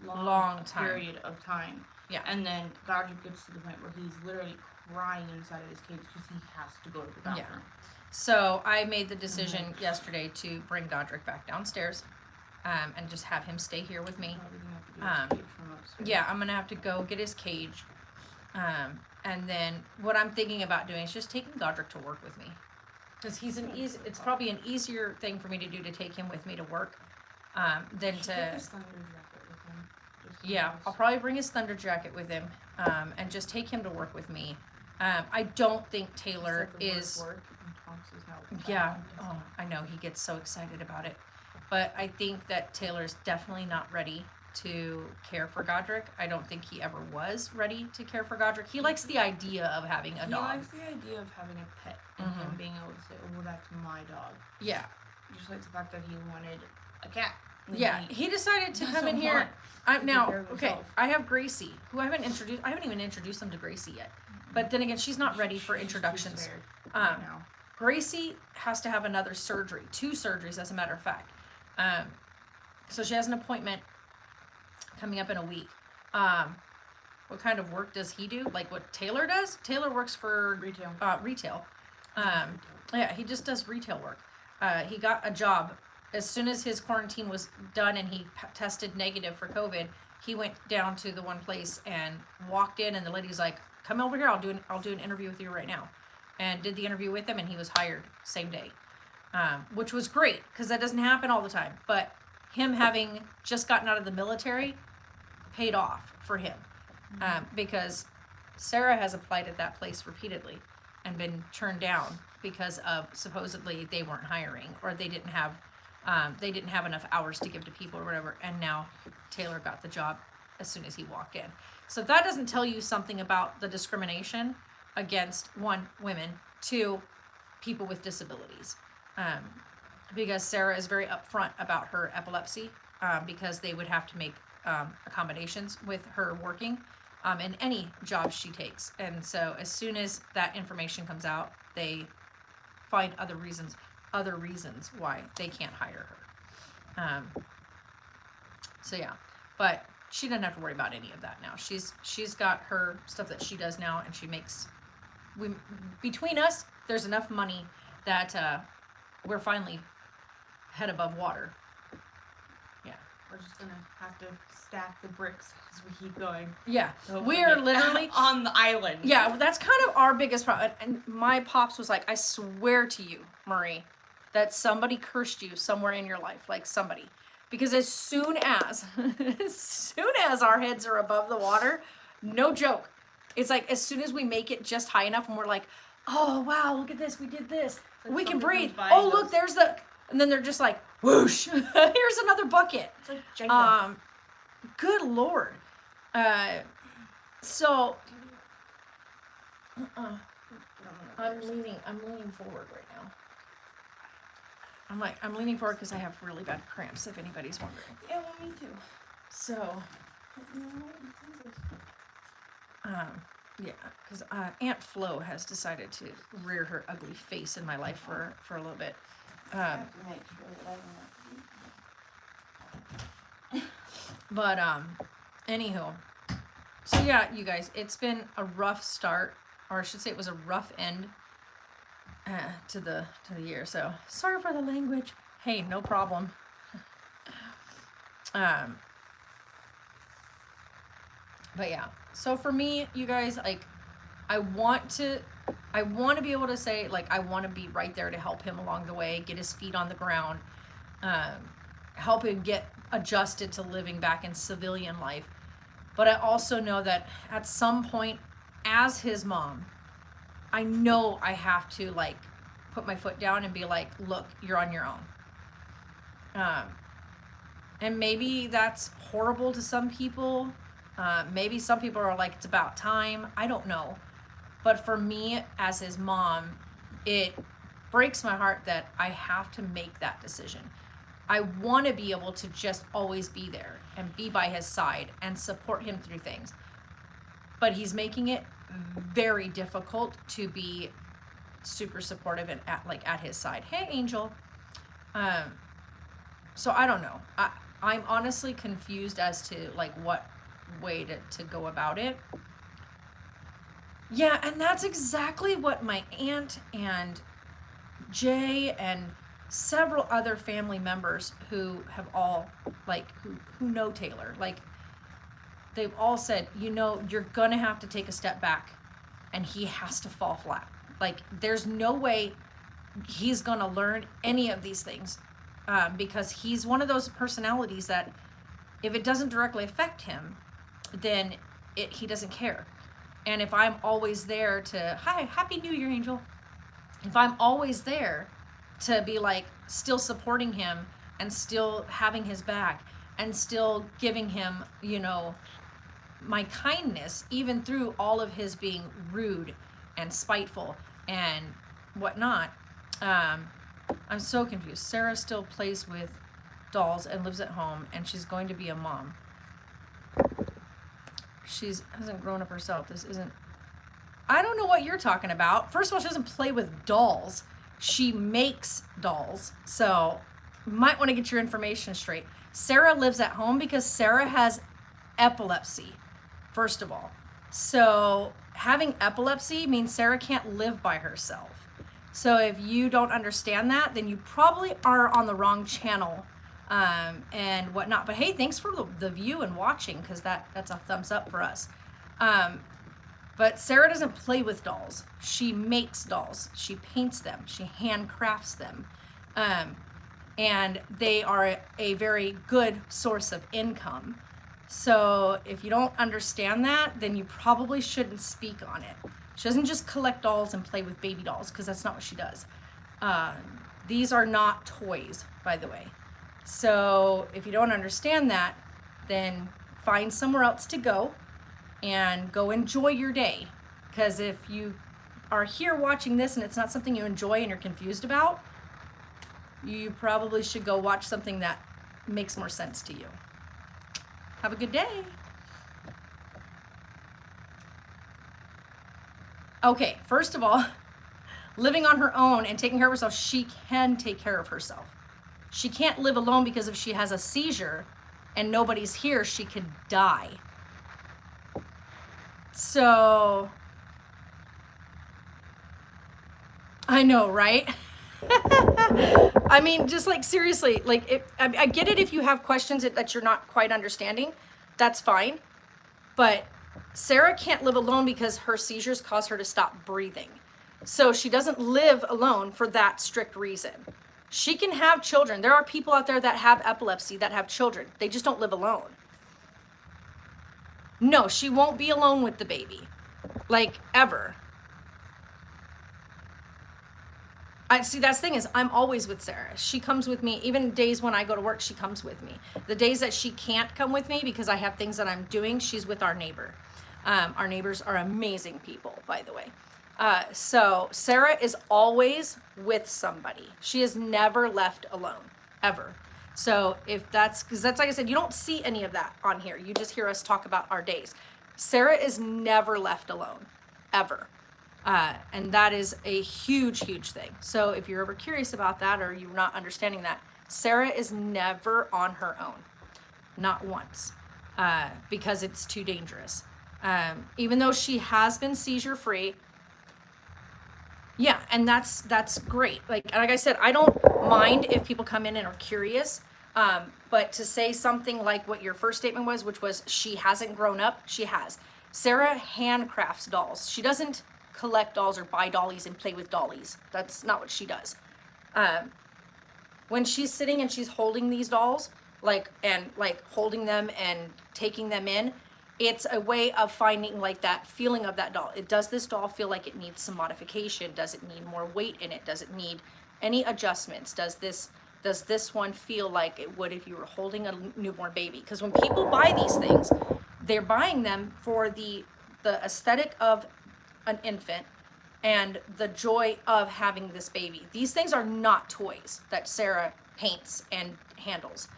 a long period of time. Yeah. And then Godric gets to the point where he's literally crying inside of his cage because he has to go to the bathroom. Yeah. So I made the decision yesterday to bring Godric back downstairs. And just have him stay here with me. Yeah, I'm gonna have to go get his cage. And then what I'm thinking about doing is just taking Godric to work with me. Because it's probably an easier thing for me to do to take him with me to work than to. Yeah, I'll probably bring his thunder jacket with him and just take him to work with me. I don't think Taylor is. Yeah, oh, I know, he gets so excited about it. But I think that Taylor's definitely not ready to care for Godric. I don't think he ever was ready to care for Godric. He likes the idea of having a dog. He likes the idea of having a pet and him being able to say, oh, well, that's my dog. Yeah. Just like the fact that he wanted a cat. Yeah, he decided to come in here. I have Gracie, who I haven't even introduced them to Gracie yet. But then again, she's not ready for introductions. Gracie has to have another surgery, 2 surgeries as a matter of fact. So she has an appointment coming up in a week. What kind of work does he do? Like what Taylor does? Taylor works for retail. Yeah, he just does retail work. He got a job as soon as his quarantine was done and he tested negative for COVID. He went down to the one place and walked in, and the lady's like, "Come over here. I'll do an interview with you right now," and did the interview with him, and he was hired same day. Which was great because that doesn't happen all the time. But him having just gotten out of the military paid off for him because Sarah has applied at that place repeatedly and been turned down because of supposedly they weren't hiring or they didn't have They didn't have enough hours to give to people or whatever, and now Taylor got the job as soon as he walked in. So if that doesn't tell you something about the discrimination against, one, women, two, people with disabilities. Because Sarah is very upfront about her epilepsy, because they would have to make accommodations with her working in any job she takes. And so as soon as that information comes out, they find other reasons why they can't hire her. So yeah, but she doesn't have to worry about any of that now. She's got her stuff that she does now, and she makes, between us, there's enough money that we're finally head above water. Yeah. We're just gonna have to stack the bricks as we keep going. Yeah, we are literally on the island. Yeah, that's kind of our biggest problem. And my pops was like, I swear to you, Marie, that somebody cursed you somewhere in your life, like somebody. Because as soon as our heads are above the water, no joke, it's like as soon as we make it just high enough and we're like, oh wow, look at this, we did this, like we can breathe. Oh look, there's the, and then they're just like, whoosh, here's another bucket. It's like Jenga. Good Lord. So I'm leaning forward right now. I'm leaning forward because I have really bad cramps, if anybody's wondering. Yeah, well, me too. So, yeah, because Aunt Flo has decided to rear her ugly face in my life for a little bit. I have to make sure that I don't But anywho, so yeah, you guys, it's been a rough start, or I should say, it was a rough end to the year. So sorry for the language. Hey, no problem. But yeah, so for me, you guys, like, I want to be able to say, like, I want to be right there to help him along the way, get his feet on the ground, help him get adjusted to living back in civilian life. But I also know that at some point, as his mom, I know I have to, like, put my foot down and be like, look, you're on your own. And maybe that's horrible to some people. Maybe some people are like, it's about time. I don't know. But for me, as his mom, it breaks my heart that I have to make that decision. I want to be able to just always be there and be by his side and support him through things. But he's making it very difficult to be super supportive and at his side. Hey, Angel. So I don't know. I'm honestly confused as to, like, what way to go about it. Yeah, and that's exactly what my aunt and Jay and several other family members who have all, like, who know Taylor, like, they've all said, you're gonna have to take a step back and he has to fall flat. Like, there's no way he's gonna learn any of these things, because he's one of those personalities that if it doesn't directly affect him, then he doesn't care. And if I'm always there to, hi, Happy New Year, Angel. If I'm always there to be, like, still supporting him and still having his back and still giving him, my kindness, even through all of his being rude and spiteful and whatnot, I'm so confused. Sarah still plays with dolls and lives at home, and she's going to be a mom. She hasn't grown up herself. This isn't... I don't know what you're talking about. First of all, she doesn't play with dolls. She makes dolls. So, you might want to get your information straight. Sarah lives at home because Sarah has epilepsy, first of all. So, having epilepsy means Sarah can't live by herself. So, if you don't understand that, then you probably are on the wrong channel. And whatnot. But hey, thanks for the view and watching, because that's a thumbs up for us. But Sarah doesn't play with dolls. She makes dolls. She paints them. She handcrafts them. And they are a very good source of income. So if you don't understand that, then you probably shouldn't speak on it. She doesn't just collect dolls and play with baby dolls, because that's not what she does. These are not toys, by the way. So if you don't understand that, then find somewhere else to go and go enjoy your day. Because if you are here watching this and it's not something you enjoy and you're confused about, you probably should go watch something that makes more sense to you. Have a good day. Okay, first of all, living on her own and taking care of herself, she can take care of herself. She can't live alone because if she has a seizure and nobody's here, she could die. So, I know, right? I mean, just like seriously, like I get it if you have questions that you're not quite understanding, that's fine. But Sarah can't live alone because her seizures cause her to stop breathing. So she doesn't live alone for that strict reason. She can have children. There are people out there that have epilepsy that have children. They just don't live alone. No, she won't be alone with the baby. Like, ever. See, that's the thing is, I'm always with Sarah. She comes with me. Even days when I go to work, she comes with me. The days that she can't come with me because I have things that I'm doing, she's with our neighbor. Our neighbors are amazing people, by the way. So Sarah is always with somebody. She is never left alone, ever. So if that's, because that's like I said, you don't see any of that on here. You just hear us talk about our days. Sarah is never left alone, ever. And that is a huge, huge thing. So if you're ever curious about that or you're not understanding that, Sarah is never on her own, not once, because it's too dangerous. Even though she has been seizure free, yeah, and that's great. Like I said, I don't mind if people come in and are curious, but to say something like what your first statement was, which was she hasn't grown up, she has. Sarah handcrafts dolls. She doesn't collect dolls or buy dollies and play with dollies. That's not what she does. When she's sitting and she's holding these dolls, like holding them and taking them in, it's a way of finding like that feeling of that doll. Does this doll feel like it needs some modification? Does it need more weight in it? Does it need any adjustments? Does this one feel like it would if you were holding a newborn baby? Because when people buy these things, they're buying them for the aesthetic of an infant and the joy of having this baby. These things are not toys that Sarah paints and handles.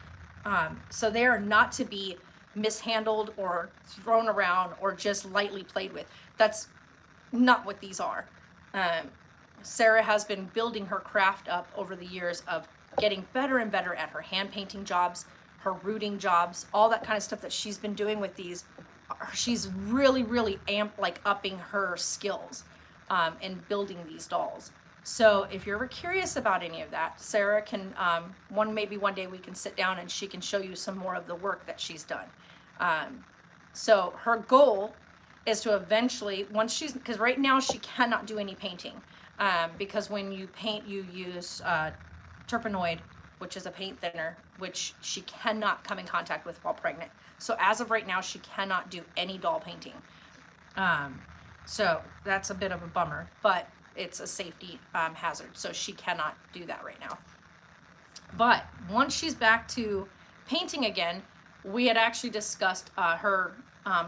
So they are not to be mishandled or thrown around or just lightly played with. That's not what these are. Sarah has been building her craft up over the years of getting better and better at her hand painting jobs, her rooting jobs, all that kind of stuff that she's been doing with these. She's really, really upping her skills in building these dolls. So if you're ever curious about any of that, Sarah can, maybe one day we can sit down and she can show you some more of the work that she's done. So her goal is to eventually, because right now she cannot do any painting, because when you paint, you use terpenoid, which is a paint thinner, which she cannot come in contact with while pregnant. So as of right now, she cannot do any doll painting. So that's a bit of a bummer, but it's a safety hazard. So she cannot do that right now. But once she's back to painting again, we had actually discussed her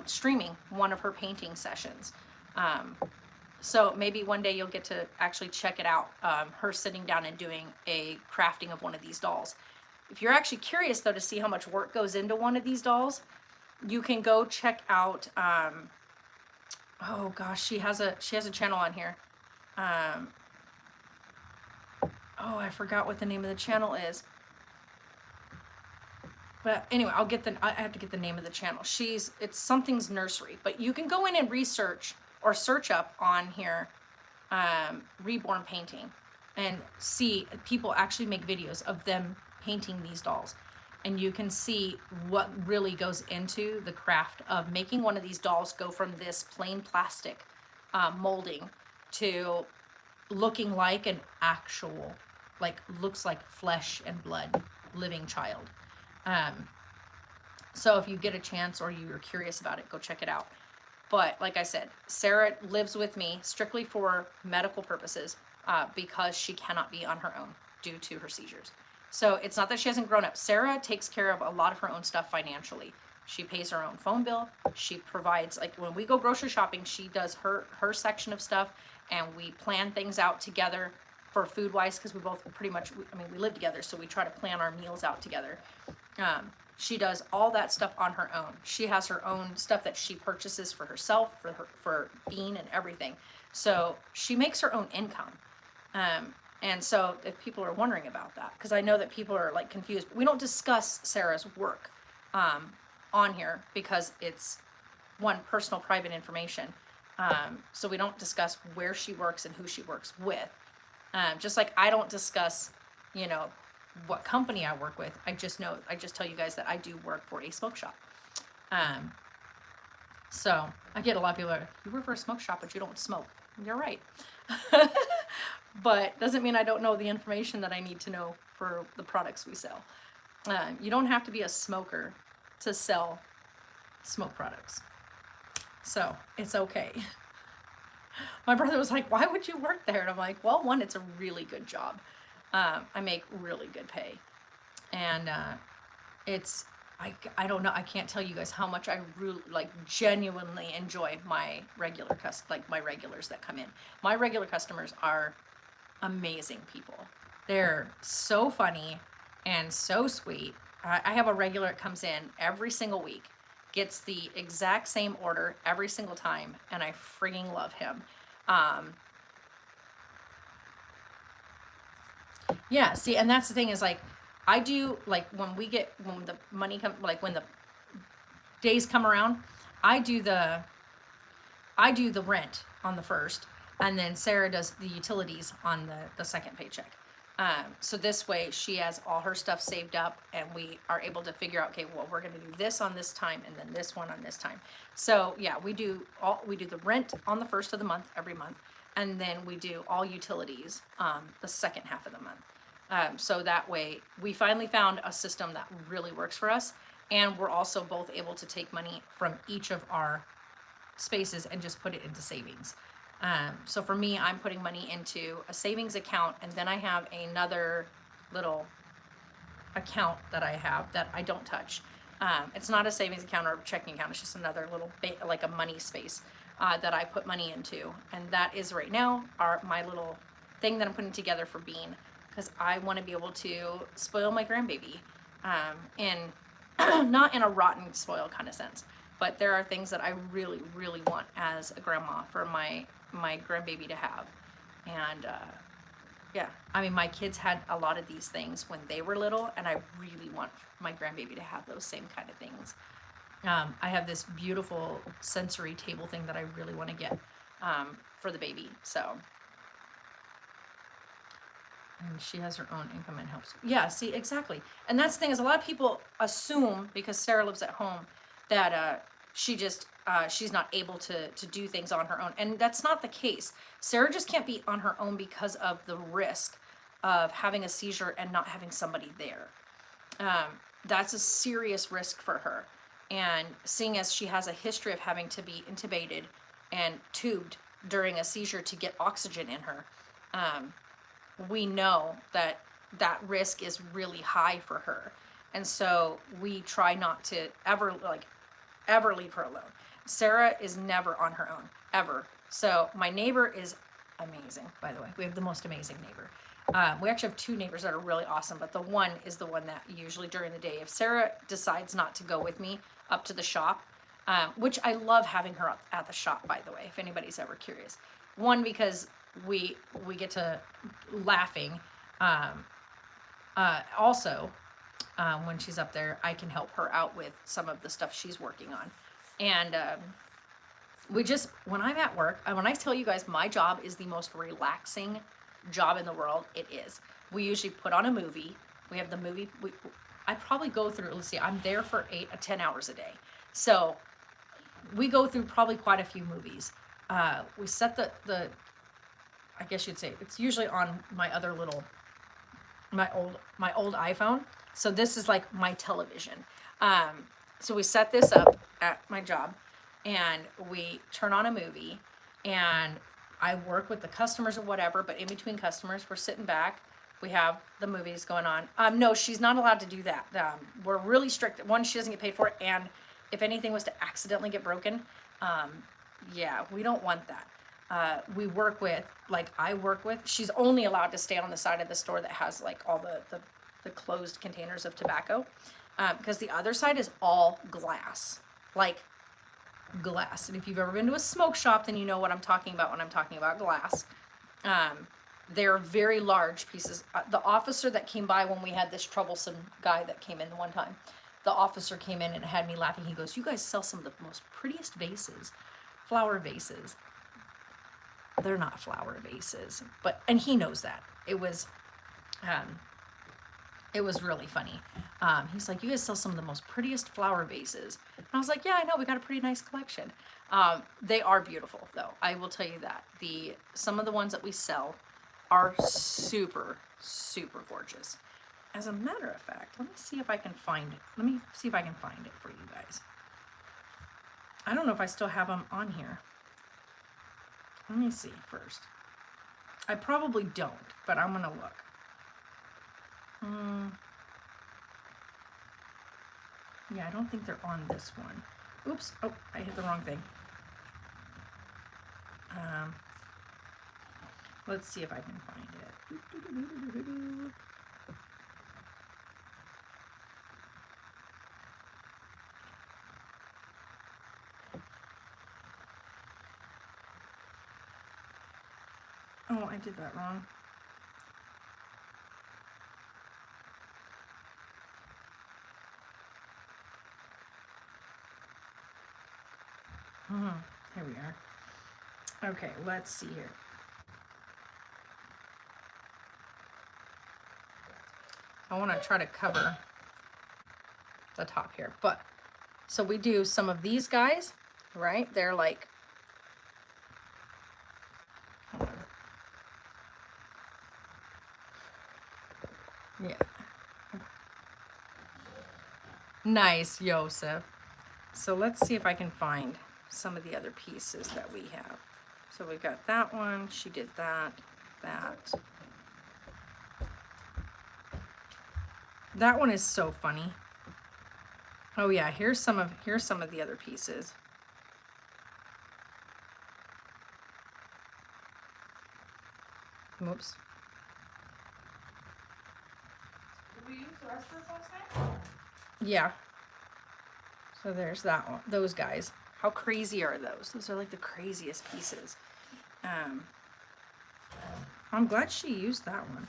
streaming one of her painting sessions. So maybe one day you'll get to actually check it out, her sitting down and doing a crafting of one of these dolls. If you're actually curious though to see how much work goes into one of these dolls, you can go check out, oh gosh, she has a channel on here. Oh, I forgot what the name of the channel is. But anyway, I have to get the name of the channel. It's Something's Nursery, but you can go in and research or search up on here, reborn painting, and see people actually make videos of them painting these dolls. And you can see what really goes into the craft of making one of these dolls go from this plain plastic molding to looking like an actual, looks like flesh and blood living child. So if you get a chance or you're curious about it, go check it out. But like I said, Sarah lives with me strictly for medical purposes, because she cannot be on her own. due to her seizures. So it's not that she hasn't grown up. Sarah takes care of a lot of her own stuff financially. She pays her own phone bill. She provides, like when we go grocery shopping, she does her section of stuff, and we plan things out together for food wise, because we both pretty much, we live together, so we try to plan our meals out together. She does all that stuff on her own. She has her own stuff that she purchases for herself, for Bean and everything. So she makes her own income. And so if people are wondering about that, because I know that people are like confused, we don't discuss Sarah's work on here because it's one, personal private information. So we don't discuss where she works and who she works with. Just like I don't discuss, you know, what company I work with. I just tell you guys that I do work for a smoke shop. So I get a lot of people are, you work for a smoke shop, but you don't smoke. You're right. But doesn't mean I don't know the information that I need to know for the products we sell. You don't have to be a smoker to sell smoke products. So it's okay. My brother was like, why would you work there? And I'm like, well, one, it's a really good job. I make really good pay. And I don't know, I can't tell you guys how much I really, like, genuinely enjoy my regular my regulars that come in. My regular customers are amazing people. They're so funny and so sweet. I have a regular that comes in every single week, gets the exact same order every single time, and I freaking love him. Yeah, see, and that's the thing is, like, I do, like, when the money come, like, when the days come around, I do the rent on the first, and then Sarah does the utilities on the second paycheck. So this way she has all her stuff saved up, and we are able to figure out, okay, well, we're going to do this on this time, and then this one on this time. So yeah, we do the rent on the first of the month, every month, and then we do all utilities the second half of the month. So that way we finally found a system that really works for us, and we're also both able to take money from each of our spaces and just put it into savings. So for me, I'm putting money into a savings account, and then I have another little account that I have that I don't touch. It's not a savings account or a checking account. It's just another little like a money space that I put money into, and that is right now my little thing that I'm putting together for Bean, because I want to be able to spoil my grandbaby, in not in a rotten spoil kind of sense, but there are things that I really, really want as a grandma for my grandbaby to have. And yeah, I mean, my kids had a lot of these things when they were little, and I really want my grandbaby to have those same kind of things. I have this beautiful sensory table thing that I really want to get for the baby. So, and she has her own income and helps. Yeah, see, exactly. And that's the thing is, a lot of people assume because Sarah lives at home that she's not able to do things on her own. And that's not the case. Sarah just can't be on her own because of the risk of having a seizure and not having somebody there. That's a serious risk for her. And seeing as she has a history of having to be intubated and tubed during a seizure to get oxygen in her, we know that risk is really high for her. And so we try not to ever leave her alone. Sarah is never on her own, ever. So my neighbor is amazing, by the way. We have the most amazing neighbor. We actually have two neighbors that are really awesome, but the one is the one that usually during the day, if Sarah decides not to go with me up to the shop, which I love having her at the shop, by the way, if anybody's ever curious. One, because we get to laughing. Also, when she's up there, I can help her out with some of the stuff she's working on. And when I'm at work, when I tell you guys my job is the most relaxing job in the world, it is. We usually put on a movie. We have the movie. I probably go through, let's see, I'm there for 8 to 10 hours a day. So we go through probably quite a few movies. We set the I guess you'd say, it's usually on my other my old iPhone. So this is like my television. So we set this up at my job, and we turn on a movie, and I work with the customers or whatever, but in between customers, we're sitting back, We have the movies going on. No, she's not allowed to do that. We're really strict. One, she doesn't get paid for it, and if anything was to accidentally get broken, yeah, we don't want that. We work with, like I work with, she's only allowed to stay on the side of the store that has like all the closed containers of tobacco, because the other side is all glass, like glass. And if you've ever been to a smoke shop, then you know what I'm talking about when I'm talking about glass. They're very large pieces. The officer that came by when we had this troublesome guy that came in the one time, the officer came in and had me laughing. He goes, "You guys sell some of the most prettiest vases, flower vases." They're not flower vases, but, and he knows that. It was really funny. He's like, "You guys sell some of the most prettiest flower vases." And I was like, "Yeah, I know. We got a pretty nice collection." They are beautiful, though. I will tell you that. Some of the ones that we sell are super, super gorgeous. As a matter of fact, let me see if I can find it. Let me see if I can find it for you guys. I don't know if I still have them on here. Let me see first. I probably don't, but I'm gonna look. Yeah, I don't think they're on this one. Oops, oh, I hit the wrong thing. Let's see if I can find it. Oh, I did that wrong. Here we are. Okay, let's see here. I want to try to cover the top here, but so we do some of these guys, right? They're like, yeah. Nice, Joseph. So let's see if I can find some of the other pieces that we have. So we've got that one. She did that. That one is so funny. Oh yeah, here's some of the other pieces. Whoops. Did we use the rest of this last night? Yeah. So there's that one. Those guys. How crazy are those? Those are like the craziest pieces. I'm glad she used that one.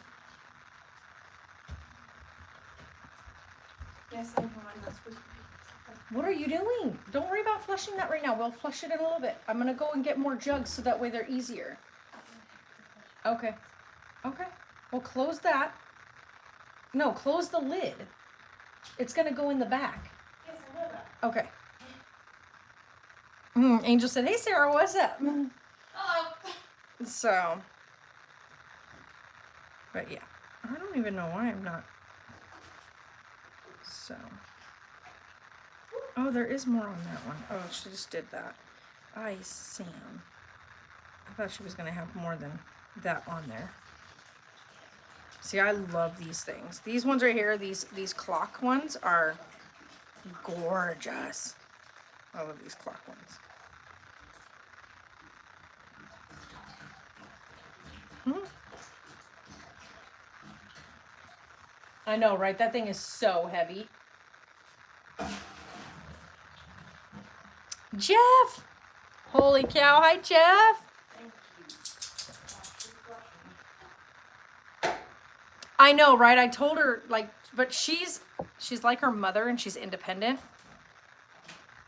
Yes, I know. I'm not supposed to be. What are you doing? Don't worry about flushing that right now. We'll flush it in a little bit. I'm gonna go and get more jugs so that way they're easier. Okay. Okay. Well, close that. No, close the lid. It's gonna go in the back. Yes, I know that. Okay. Angel said, "Hey, Sarah, what's up?" Hello. So, but yeah, I don't even know why I'm not. So, oh, there is more on that one. Oh, she just did that. Sam. I thought she was gonna have more than that on there. See, I love these things. These ones right here, these clock ones are gorgeous. I love these clock ones. I know, right? That thing is so heavy. Jeff! Holy cow. Hi, Jeff. I know, right? I told her, like, but she's like her mother and she's independent.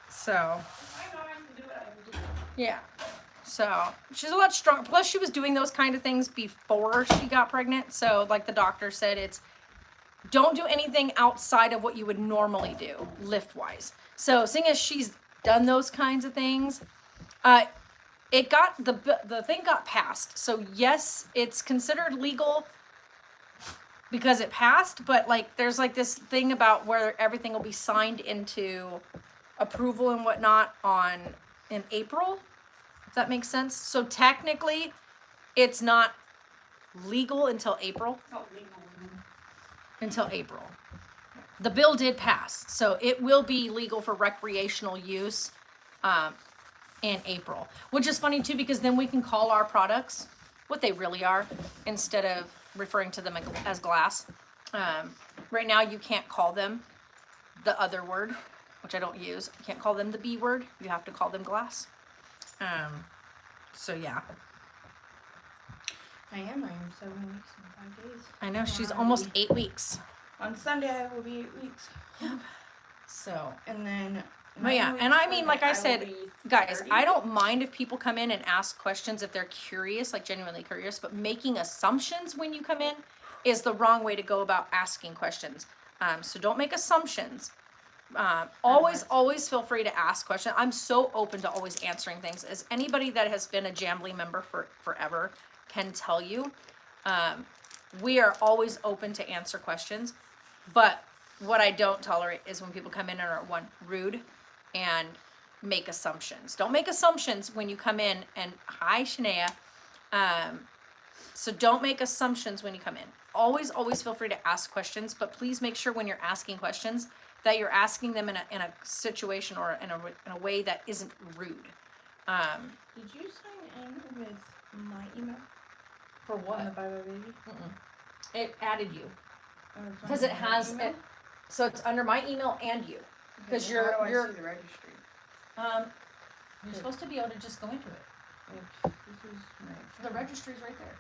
So. I know I can do what I can do. Yeah. So she's a lot stronger. Plus, she was doing those kind of things before she got pregnant. So, like the doctor said, don't do anything outside of what you would normally do, lift-wise. So, seeing as she's done those kinds of things, it got the thing got passed. So, yes, it's considered legal because it passed. But like, there's like this thing about where everything will be signed into approval and whatnot in April. If that makes sense. So technically, it's not legal until April. Oh, legal. Until April. The bill did pass, so it will be legal for recreational use in April. Which is funny too, because then we can call our products what they really are instead of referring to them as glass. Right now, you can't call them the other word, which I don't use. You can't call them the B word. You have to call them glass. So yeah. I am 7 weeks and 5 days. I know, she's almost 8 weeks. On Sunday, I will be 8 weeks. So, And then. but yeah, and I mean, like I said, guys, I don't mind if people come in and ask questions if they're curious, like genuinely curious, but making assumptions when you come in is the wrong way to go about asking questions. So don't make assumptions. Always feel free to ask questions. I'm so open to always answering things. As anybody that has been a Jambly member for forever can tell you, we are always open to answer questions. But what I don't tolerate is when people come in and are rude and make assumptions. Don't make assumptions when you come in and hi Shania. So don't make assumptions when you come in. Always feel free to ask questions, but please make sure when you're asking questions that you're asking them in a situation or in a way that isn't rude. Did you sign in with my email? For what? On the Bye Bye Baby? It added you. Because Oh, it has it, so it's under my email and you. Because you're How do I see the registry? you're supposed to be able to just go into it. This is my The registry's right there.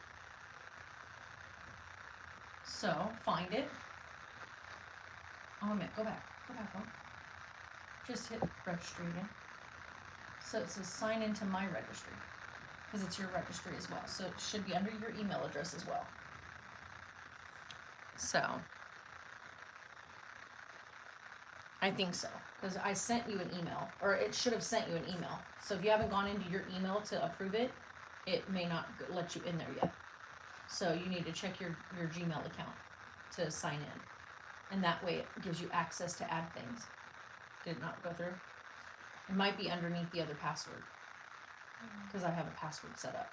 So find it. Oh, wait a minute, go back one. Just hit registry again. So it says sign into my registry. Because it's your registry as well. So it should be under your email address as well. So I think so, because I sent you an email, or it should have sent you an email. So if you haven't gone into your email to approve it, it may not let you in there yet. So you need to check your Gmail account to sign in. And that way it gives you access to add things. Did it not go through? It might be underneath the other password, because I have a password set up.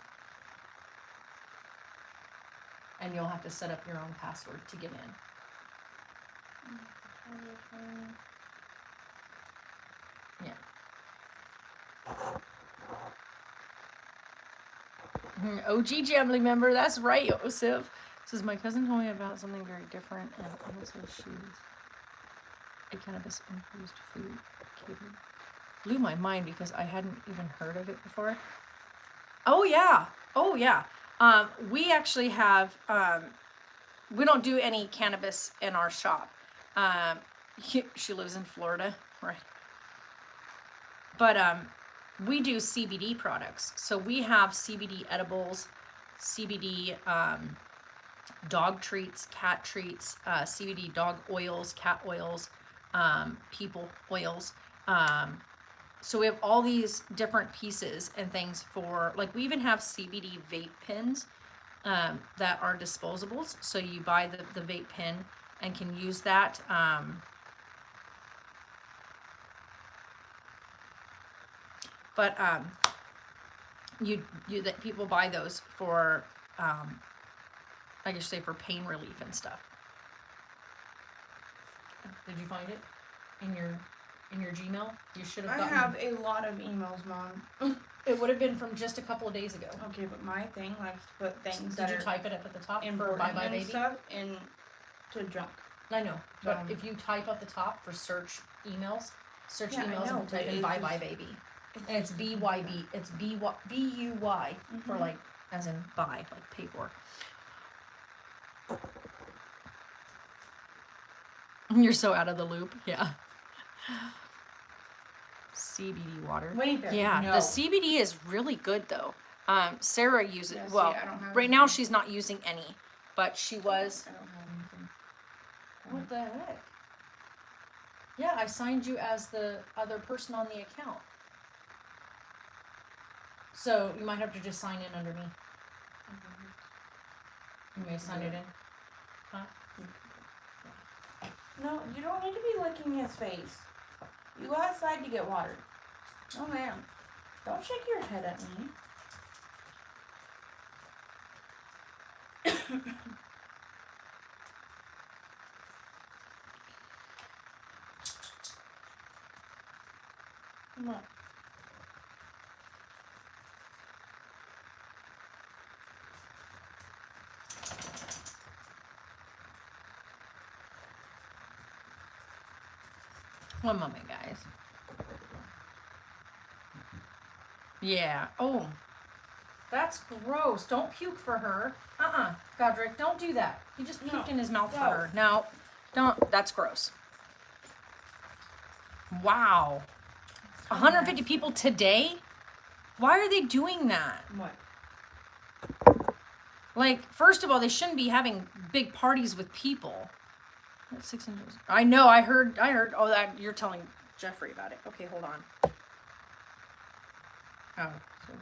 And you'll have to set up your own password to get in. OG Jambly member, that's right, Yosef. Says, my cousin told me about something very different, and also she's a cannabis-infused food caterer. Blew my mind because I hadn't even heard of it before. Oh yeah. We actually have, we don't do any cannabis in our shop. She lives in Florida, right? But we do CBD products. So we have CBD edibles, CBD dog treats, cat treats, CBD dog oils, cat oils, people oils. So we have all these different pieces and things for, like, we even have CBD vape pens that are disposables. So you buy the vape pen and can use that. But you that people buy those for, I guess say for pain relief and stuff. Did you find it in your Gmail? You should have gotten. I have a lot of emails, Mom. It would have been from just a couple of days ago. Okay, but my thing likes to put things Did you type it up at the top for Bye Bye Baby? Stuff in to junk. I know, but if you type at the top for search emails, I know, and type in Bye Bye Baby, and it's BYB, it's BUY for like as in buy, like pay for. You're so out of the loop, yeah. CBD water. Wait there. Yeah, no. the CBD is really good though. Sarah uses it. Yeah, Well, see, I don't have right anything. now she's not using any, but she was. I don't have anything. What the heck? Yeah, I signed you as the other person on the account. So you might have to just sign in under me. You may sign it in. Huh? No, you don't need to be licking his face. You go outside to get water. Oh man. Don't shake your head at me. What? One moment, guys. Yeah. Oh, that's gross. Don't puke for her. Godric, don't do that. He just puked in his mouth for her. No, don't. That's gross. Wow. 150 people today? Why are they doing that? What? Like, first of all, they shouldn't be having big parties with people. That's 6 inches. I know. I heard. Oh, that you're telling Jeffrey about it. Okay, hold on. Oh. So.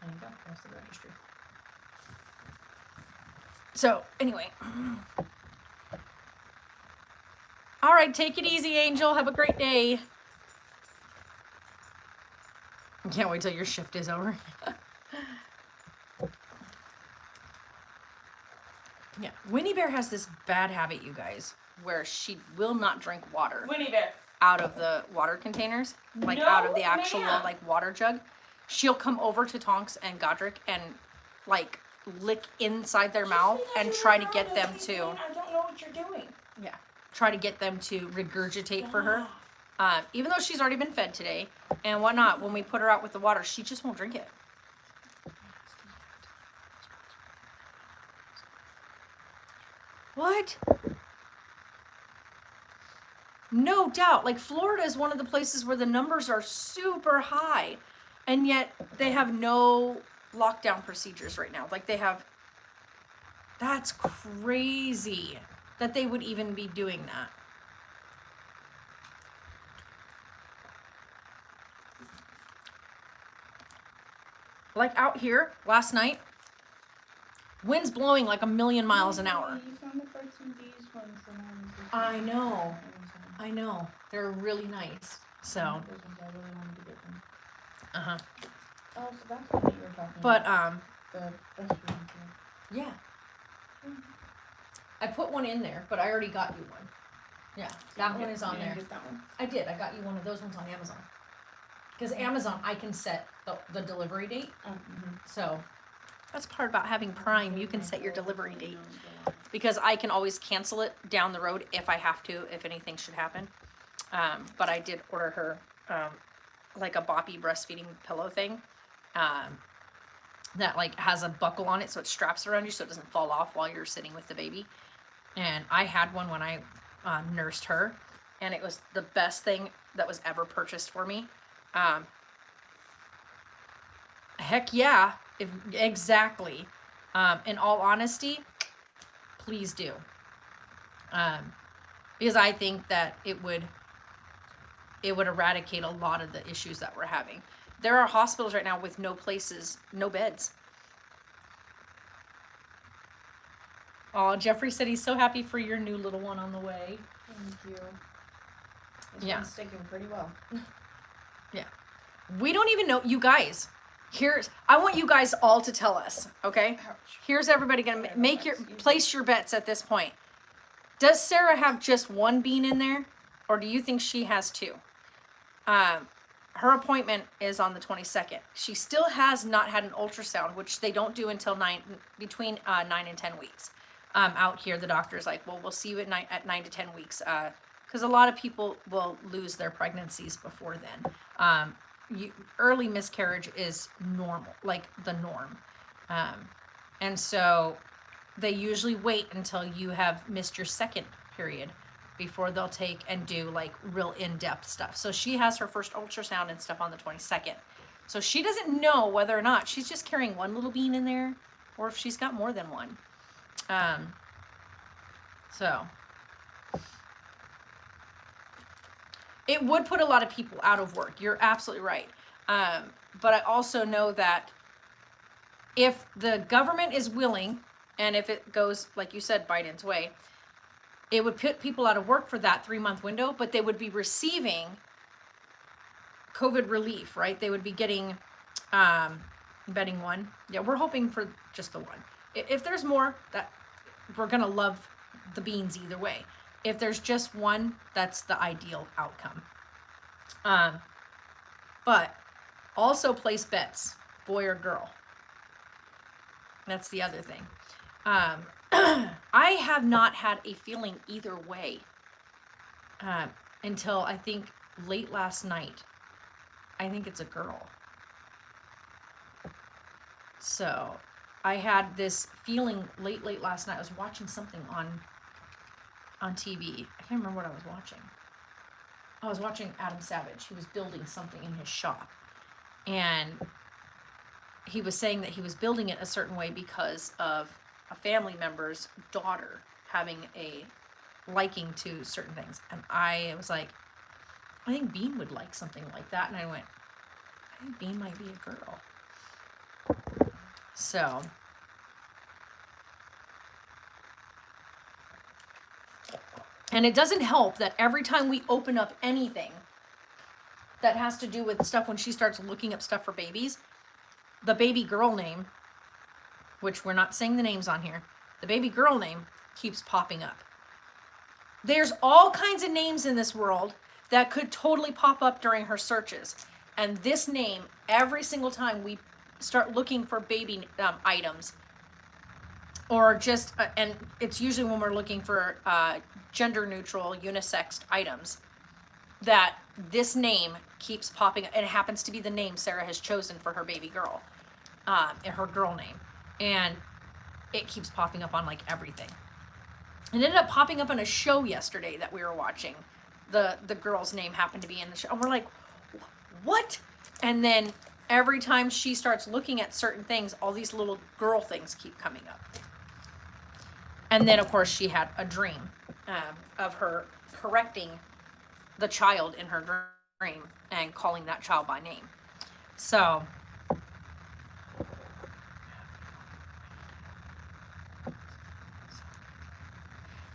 There you go. That's the registry. So, anyway. All right, take it easy, Angel. Have a great day. I can't wait till your shift is over. Yeah, Winnie Bear has this bad habit, you guys, where she will not drink water. Winnie Bear. Out of the water containers, like out of the actual like water jug. She'll come over to Tonks and Godric and like lick inside their mouth and try to get them to. I don't know what you're doing. Yeah, try to get them to regurgitate for her. Even though she's already been fed today and whatnot, when we put her out with the water, she just won't drink it. What? No doubt. Like, Florida is one of the places where the numbers are super high, and yet they have no lockdown procedures right now. Like, they have. That's crazy that they would even be doing that. Like, out here last night, winds blowing like 1,000,000 miles an hour. I know. I know. They're really nice. So. Uh-huh. Oh, so that's what you were talking But, about. The restaurant. yeah. I put one in there, but I already got you one. Yeah, that one is on there. Get that one? I did. I got you one of those ones on Amazon. Because Amazon, I can set the delivery date. So that's part about having Prime. You can set your delivery date. Because I can always cancel it down the road if I have to, if anything should happen. But I did order her like a boppy breastfeeding pillow thing that like has a buckle on it so it straps around you so it doesn't fall off while you're sitting with the baby. And I had one when I nursed her, and it was the best thing that was ever purchased for me. Heck yeah, exactly. In all honesty, please do. Because I think that it would eradicate a lot of the issues that we're having. There are hospitals right now with no places, no beds. Oh, Jeffrey said he's so happy for your new little one on the way. Thank you. This Yeah. one's sticking pretty well. Yeah. We don't even know, you guys. I want you guys all to tell us, okay? Ouch. Here's everybody gonna place your bets at this point. Does Sarah have just one bean in there, or do you think she has two? Her appointment is on the 22nd. She still has not had an ultrasound, which they don't do until between 9 and 10 weeks. Out here, the doctor's like, well, we'll see you at 9 to 10 weeks, because a lot of people will lose their pregnancies before then. Early miscarriage is normal, like the norm. And so they usually wait until you have missed your second period before they'll take and do like real in-depth stuff. So she has her first ultrasound and stuff on the 22nd. So she doesn't know whether or not she's just carrying one little bean in there or if she's got more than one. it would put a lot of people out of work. You're absolutely right. But I also know that if the government is willing, and if it goes, like you said, Biden's way, it would put people out of work for that 3-month window, but they would be receiving COVID relief, right? They would be getting, betting one. Yeah, we're hoping for just the one. If there's more, that we're gonna love the beans either way. If there's just one, that's the ideal outcome. But also place bets, boy or girl. That's the other thing. I have not had a feeling either way until I think late last night. I think it's a girl. So I had this feeling late last night. I was watching something on TV. I can't remember what I was watching. I was watching Adam Savage. He was building something in his shop. And he was saying that he was building it a certain way because of a family member's daughter having a liking to certain things. And I was like, I think Bean would like something like that. And I went, I think Bean might be a girl. So, and it doesn't help that every time we open up anything that has to do with stuff, when she starts looking up stuff for babies, the baby girl name, which we're not saying the names on here, the baby girl name keeps popping up. There's all kinds of names in this world that could totally pop up during her searches. And this name, every single time we start looking for baby items, or just, and it's usually when we're looking for gender neutral, unisex items, that this name keeps popping up. And it happens to be the name Sarah has chosen for her baby girl, her girl name. And it keeps popping up on like everything. It ended up popping up on a show yesterday that we were watching. The girl's name happened to be in the show. And we're like, what? And then every time she starts looking at certain things, all these little girl things keep coming up. And then, of course, she had a dream of her correcting the child in her dream and calling that child by name. So,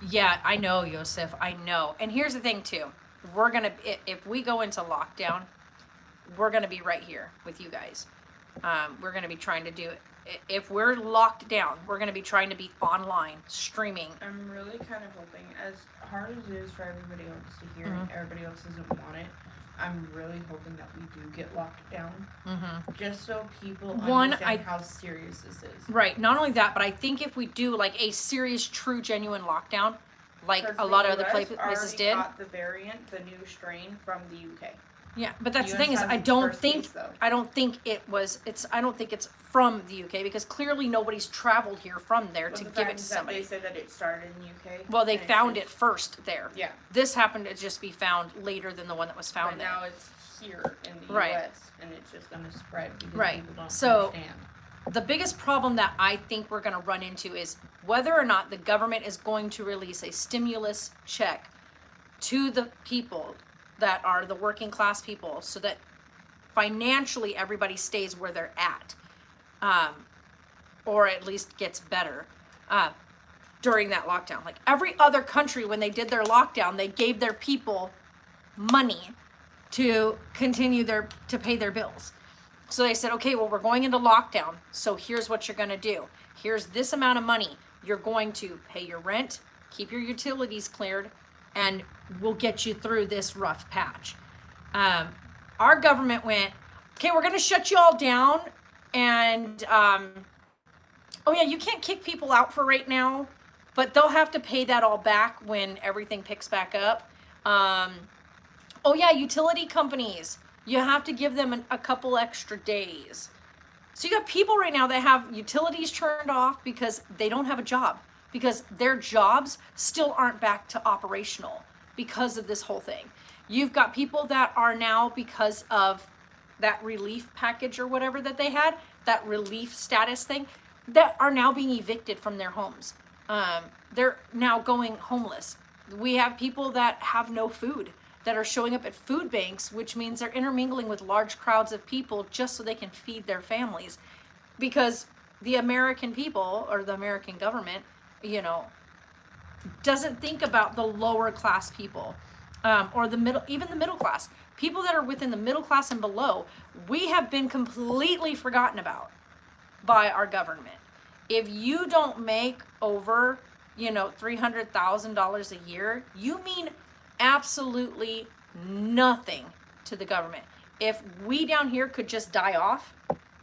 yeah, I know, Yosef, I know. And here's the thing, too. We're going to, if we go into lockdown, we're going to be right here with you guys. We're going to be trying to do it. If we're locked down, we're going to be trying to be online, streaming. I'm really kind of hoping, as hard as it is for everybody else to hear, and everybody else doesn't want it, I'm really hoping that we do get locked down. Just so people understand how serious this is. Right. Not only that, but I think if we do like a serious, true, genuine lockdown, like a lot of other places did. Got the variant, the new strain from the UK. Yeah, but that's the thing is, I don't think it's from the UK, because clearly nobody's traveled here from there to give it to somebody. They say that it started in the UK. Well, they found it first there. Yeah. This happened to just be found later than the one that was found there. But now it's here in the US, and it's just going to spread because people don't understand. The biggest problem that I think we're going to run into is whether or not the government is going to release a stimulus check to the people that are the working class people, so that financially everybody stays where they're at, or at least gets better during that lockdown. Like every other country, when they did their lockdown, they gave their people money to continue to pay their bills. So they said, okay, well, we're going into lockdown, so here's what you're going to do. Here's this amount of money. You're going to pay your rent, keep your utilities cleared, and we'll get you through this rough patch. Our government went, okay, we're going to shut you all down, and oh yeah, you can't kick people out for right now, but they'll have to pay that all back when everything picks back up. Oh yeah, utility companies, you have to give them a couple extra days. So you got people right now that have utilities turned off because they don't have a job, because their jobs still aren't back to operational because of this whole thing. You've got people that are now, because of that relief package or whatever that they had, that relief status thing, that are now being evicted from their homes. They're now going homeless. We have people that have no food. that are showing up at food banks, which means they're intermingling with large crowds of people just so they can feed their families. Because the American people or the American government, you know, doesn't think about the lower class people, or the middle, even the middle class. People that are within the middle class and below, we have been completely forgotten about by our government. If you don't make over, you know, $300,000 a year, you mean absolutely nothing to the government. If we down here could just die off,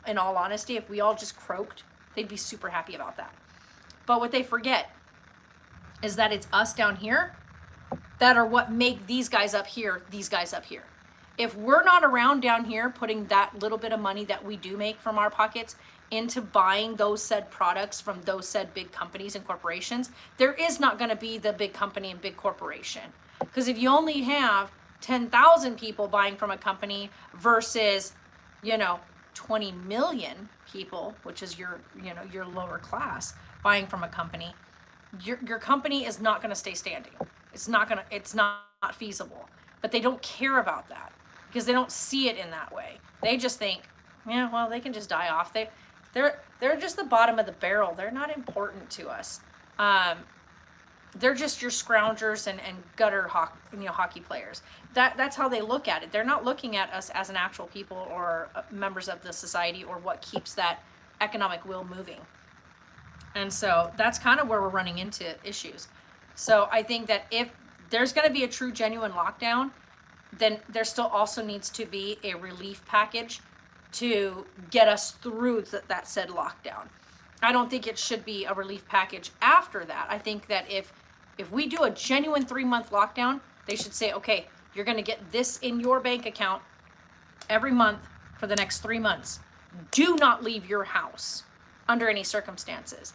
in all honesty, if we all just croaked, they'd be super happy about that. But what they forget is that it's us down here that are what make these guys up here, these guys up here. If we're not around down here putting that little bit of money that we do make from our pockets into buying those said products from those said big companies and corporations, there is not going to be the big company and big corporation. Because if you only have 10,000 people buying from a company versus, you know, 20 million people, which is your, you know, your lower class buying from a company, your company is not going to stay standing. It's not feasible. But they don't care about that because they don't see it in that way. They just think, yeah, well, they can just die off. They're just the bottom of the barrel. They're not important to us. They're just your scroungers and gutter hockey players. That's how they look at it. They're not looking at us as an actual people or members of the society or what keeps that economic wheel moving. And so that's kind of where we're running into issues. So I think that if there's going to be a true, genuine lockdown, then there still also needs to be a relief package to get us through that said lockdown. I don't think it should be a relief package after that. I think that if we do a genuine 3-month lockdown, they should say, okay, you're going to get this in your bank account every month for the next 3 months. Do not leave your house under any circumstances,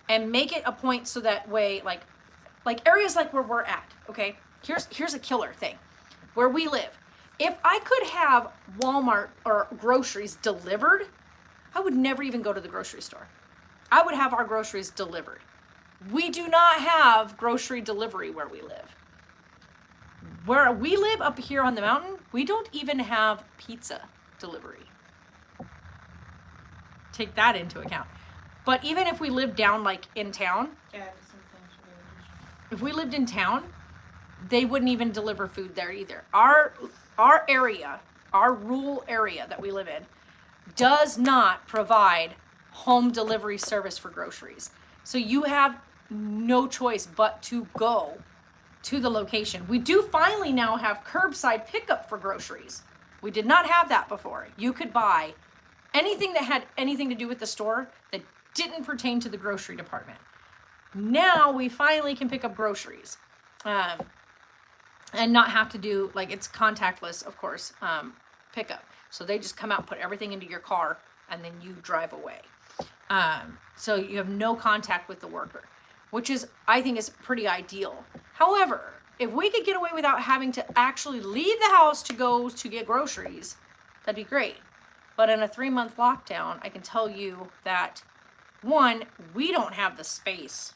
and make it a point so that way, like areas like where we're at, okay? Here's a killer thing. Where we live, if I could have Walmart or groceries delivered, I would never even go to the grocery store. I would have our groceries delivered. We do not have grocery delivery where we live. Where we live up here on the mountain, we don't even have pizza delivery. Take that into account. But even if we lived down like in town, if we lived in town, they wouldn't even deliver food there either. Our area, our rural area that we live in, does not provide home delivery service for groceries. So you have no choice but to go to the location. We do finally now have curbside pickup for groceries. We did not have that before. You could buy anything that had anything to do with the store that didn't pertain to the grocery department. Now we finally can pick up groceries. And not have to do, like, it's contactless, of course, pickup. So they just come out, put everything into your car, and then you drive away. So you have no contact with the worker, which is, I think, is pretty ideal. However, if we could get away without having to actually leave the house to go to get groceries, that'd be great. But in a 3-month lockdown, I can tell you that, one, we don't have the space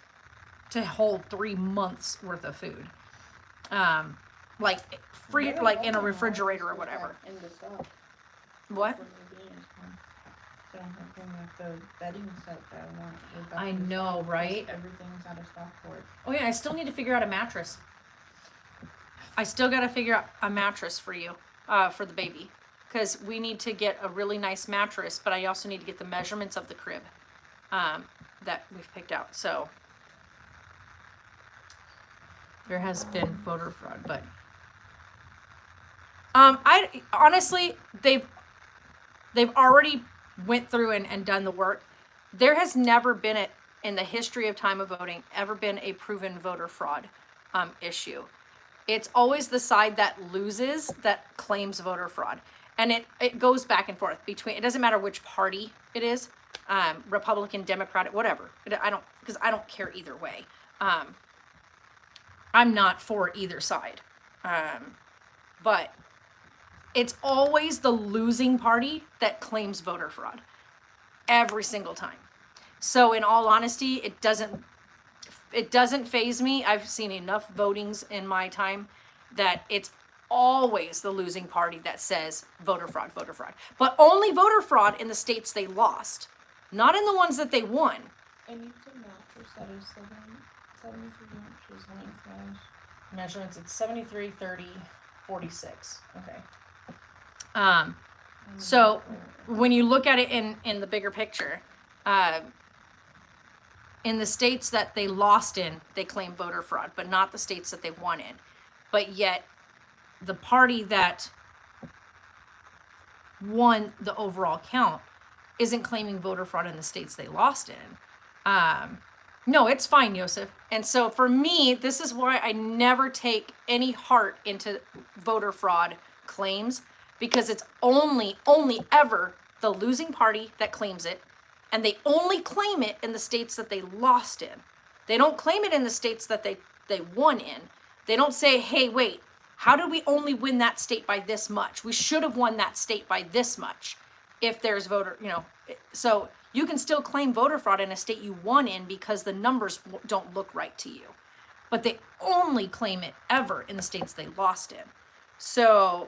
to hold 3 months worth of food. Like free, like in a refrigerator or whatever. What? I know, right? Everything's out of stock for it. Oh yeah, I still need to figure out a mattress. I still got to figure out a mattress for you, for the baby, because we need to get a really nice mattress. But I also need to get the measurements of the crib, that we've picked out. So there has been voter fraud, but I honestly, they've already went through and done the work. There has never been in the history of time of voting ever been a proven voter fraud issue. It's always the side that loses that claims voter fraud, and it goes back and forth between. It doesn't matter which party it is, Republican, Democratic, whatever. I don't care either way. I'm not for either side, but it's always the losing party that claims voter fraud every single time. So in all honesty, it doesn't faze me. I've seen enough votings in my time that it's always the losing party that says voter fraud, but only voter fraud in the states they lost, not in the ones that they won. And you can mattress that is 73 inches lengthwise. Measurements, it's 73, 30, 46. Okay. So when you look at it in the bigger picture, in the states that they lost in, they claim voter fraud, but not the states that they won in. But yet, the party that won the overall count isn't claiming voter fraud in the states they lost in. No, it's fine, Yosef. And so for me, this is why I never take any heart into voter fraud claims, because it's only ever the losing party that claims it, and they only claim it in the states that they lost in. They don't claim it in the states that they won in. They don't say, hey, wait, how did we only win that state by this much? We should have won that state by this much if there's voter, so you can still claim voter fraud in a state you won in because the numbers don't look right to you. But they only claim it ever in the states they lost in. So,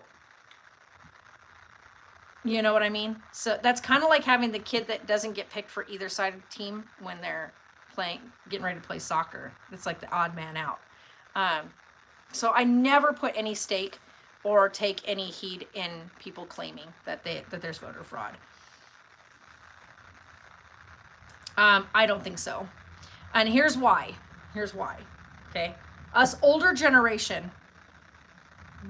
you know what I mean? So that's kind of like having the kid that doesn't get picked for either side of the team when they're getting ready to play soccer. It's like the odd man out. So I never put any stake or take any heed in people claiming that there's voter fraud. I don't think so. And here's why. Okay? Us older generation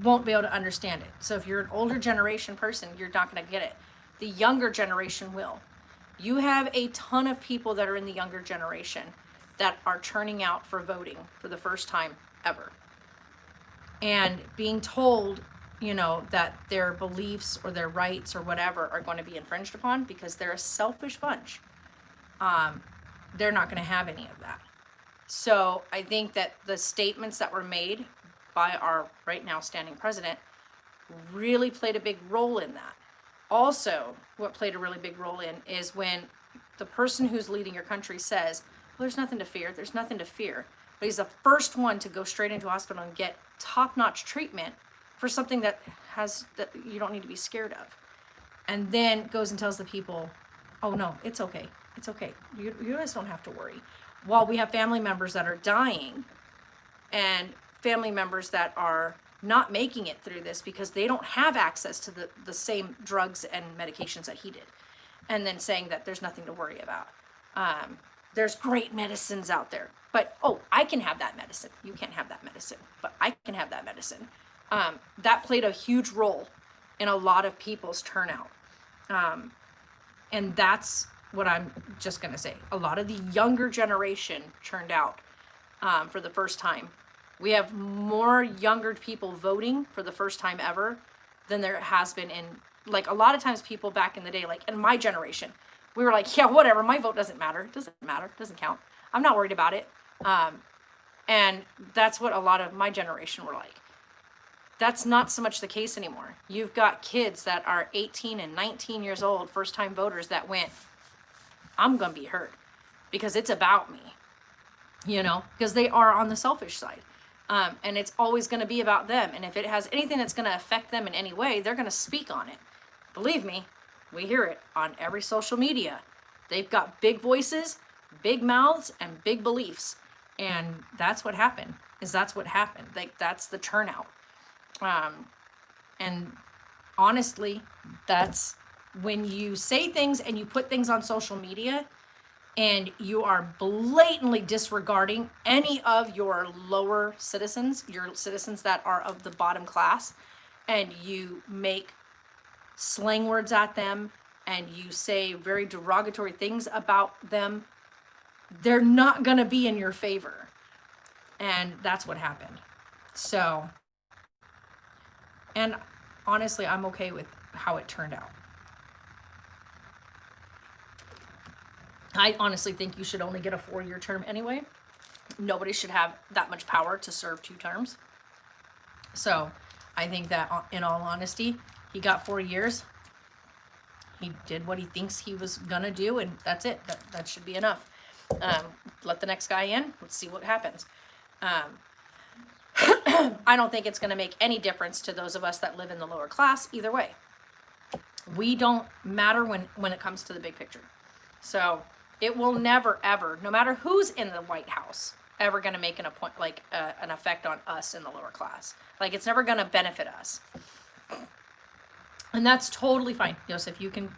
won't be able to understand it. So if you're an older generation person, you're not going to get it. The younger generation will. You have a ton of people that are in the younger generation that are turning out for voting for the first time ever. And being told, that their beliefs or their rights or whatever are going to be infringed upon because they're a selfish bunch. They're not going to have any of that. So I think that the statements that were made by our right now standing president really played a big role in that. Also, what played a really big role in is when the person who's leading your country says, well, there's nothing to fear, but he's the first one to go straight into hospital and get top-notch treatment for something that you don't need to be scared of. And then goes and tells the people, oh no, it's okay. You guys don't have to worry. While we have family members that are dying and family members that are not making it through this because they don't have access to the same drugs and medications that he did. And then saying that there's nothing to worry about. There's great medicines out there. But, I can have that medicine. You can't have that medicine. But I can have that medicine. That played a huge role in a lot of people's turnout. And that's what I'm just going to say. A lot of the younger generation turned out for the first time. We have more younger people voting for the first time ever than there has been in, a lot of times people back in the day, in my generation, we were like, yeah, whatever, my vote doesn't matter. It doesn't count. I'm not worried about it. And that's what a lot of my generation were like. That's not so much the case anymore. You've got kids that are 18 and 19 years old, first-time voters that went, I'm going to be hurt because it's about me, because they are on the selfish side. And it's always going to be about them. And if it has anything that's going to affect them in any way, they're going to speak on it. Believe me, we hear it on every social media. They've got big voices, big mouths, and big beliefs. And that's what happened. That's the turnout. And honestly, that's when you say things and you put things on social media and you are blatantly disregarding any of your lower citizens, your citizens that are of the bottom class, and you make slang words at them and you say very derogatory things about them, they're not going to be in your favor. And that's what happened. So, and honestly, I'm okay with how it turned out. I honestly think you should only get a 4-year term anyway. Nobody should have that much power to serve 2 terms. So I think that in all honesty, he got 4 years. He did what he thinks he was gonna do, and that's it. That should be enough. Let the next guy in. Let's see what happens. I don't think it's going to make any difference to those of us that live in the lower class either way. We don't matter when it comes to the big picture. So it will never, ever, no matter who's in the White House, ever going to make an effect on us in the lower class. Like, it's never going to benefit us. And that's totally fine. Joseph, you can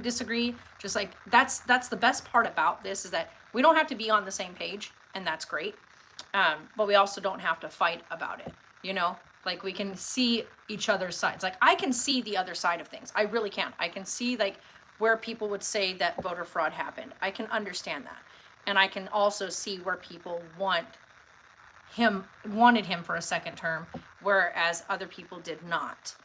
disagree. Just like, that's the best part about this, is that we don't have to be on the same page, and that's great. But we also don't have to fight about it, you know? Like, we can see each other's sides. Like, I can see the other side of things. I really can. I can see, like, where people would say that voter fraud happened. I can understand that. And I can also see where people wanted him for a second term, whereas other people did not.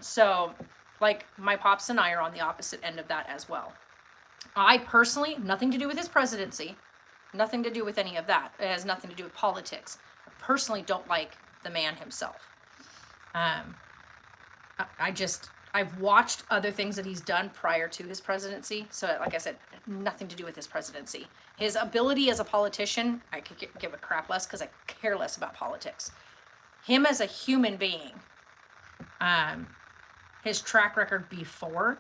So, like, my pops and I are on the opposite end of that as well. I personally, nothing to do with his presidency, nothing to do with any of that. It has nothing to do with politics. I personally don't like the man himself. I've watched other things that he's done prior to his presidency. So, like I said, nothing to do with his presidency. His ability as a politician, I could give a crap less, because I care less about politics. Him as a human being, his track record before,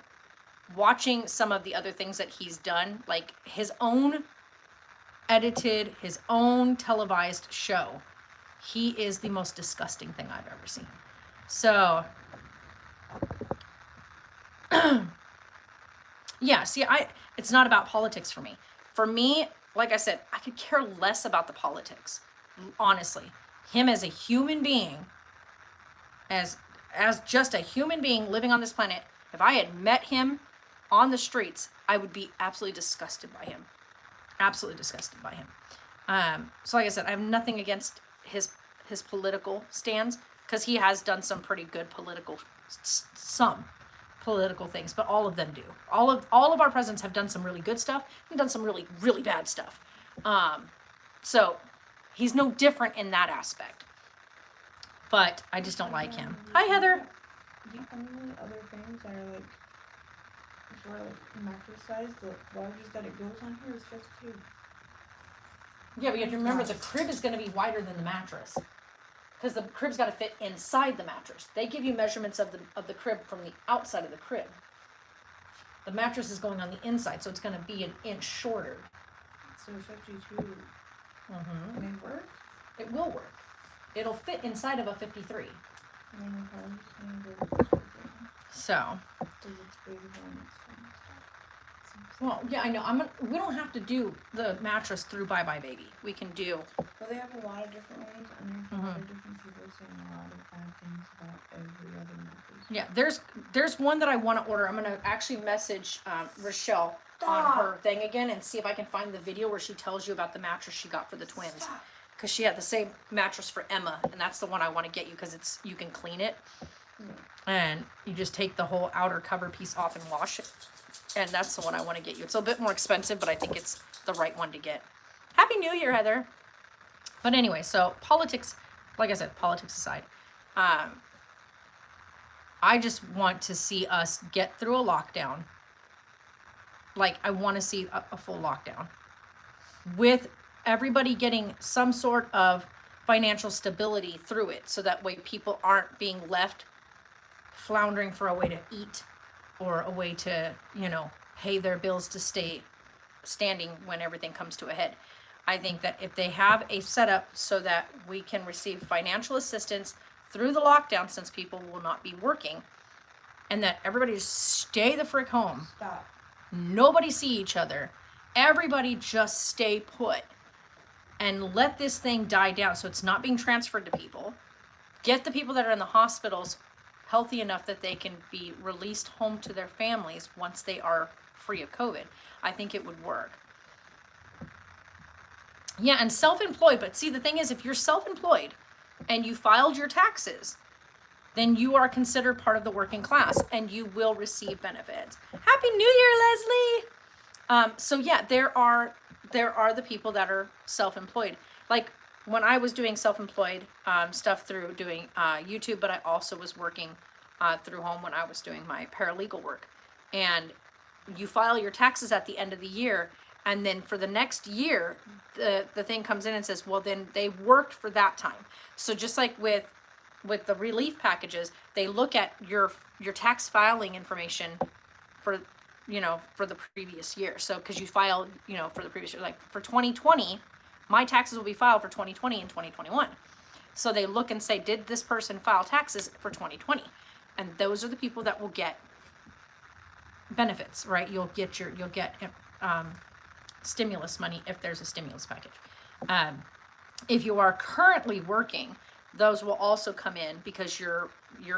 watching some of the other things that he's done, like his own edited, his own televised show, he is the most disgusting thing I've ever seen. So, yeah, see, it's not about politics for me. For me, like I said, I could care less about the politics, honestly. Him as a human being, as just a human being living on this planet, if I had met him on the streets, I would be absolutely disgusted by him. Absolutely disgusted by him. So like I said, I have nothing against his political stands, because he has done some pretty good political things, but all of them do. All of our presidents have done some really good stuff and done some really, really bad stuff. So he's no different in that aspect. But I just don't like him. Hi, Heather. The only other things are like, for like mattress size, the largest that it goes on here is just 2. Yeah, but you have to remember the crib is going to be wider than the mattress, because the crib's got to fit inside the mattress. They give you measurements of the crib from the outside of the crib. The mattress is going on the inside, so it's going to be an inch shorter. So 52. Mm-hmm. Can it work? It will work. It'll fit inside of a 53. So. Well, yeah, I know. We don't have to do the mattress through Bye Bye Baby. We can do. Well, they have a lot of different ways, and there's a lot of different people saying a lot of bad things about every other mattress. Yeah, there's one that I want to order. I'm gonna actually message Rochelle on her thing again and see if I can find the video where she tells you about the mattress she got for the twins. Because she had the same mattress for Emma, and that's the one I want to get you, because you can clean it. And you just take the whole outer cover piece off and wash it. And that's the one I want to get you. It's a bit more expensive, but I think it's the right one to get. Happy New Year, Heather. But anyway, so politics, like I said, politics aside, I just want to see us get through a lockdown. Like, I want to see a full lockdown with everybody getting some sort of financial stability through it, so that way people aren't being left floundering for a way to eat, or a way to, pay their bills to stay standing when everything comes to a head. I think that if they have a setup so that we can receive financial assistance through the lockdown, since people will not be working, and that everybody just stay the frick home. Stop. Nobody see each other. Everybody just stay put. And let this thing die down, so it's not being transferred to people. Get the people that are in the hospitals healthy enough that they can be released home to their families once they are free of COVID. I think it would work. Yeah, and self-employed. But see, the thing is, if you're self-employed and you filed your taxes, then you are considered part of the working class, and you will receive benefits. Happy New Year, Leslie! So yeah, there are the people that are self-employed. Like, when I was doing self-employed stuff through doing YouTube, but I also was working through home when I was doing my paralegal work. And you file your taxes at the end of the year, And then for the next year, the thing comes in and says, well, then they worked for that time. So just like with the relief packages, they look at your tax filing information for, for the previous year. So, cause you file, for the previous year, like for 2020, my taxes will be filed for 2020 and 2021. So they look and say, did this person file taxes for 2020? And those are the people that will get benefits, right? You'll get stimulus money if there's a stimulus package. If you are currently working, those will also come in because your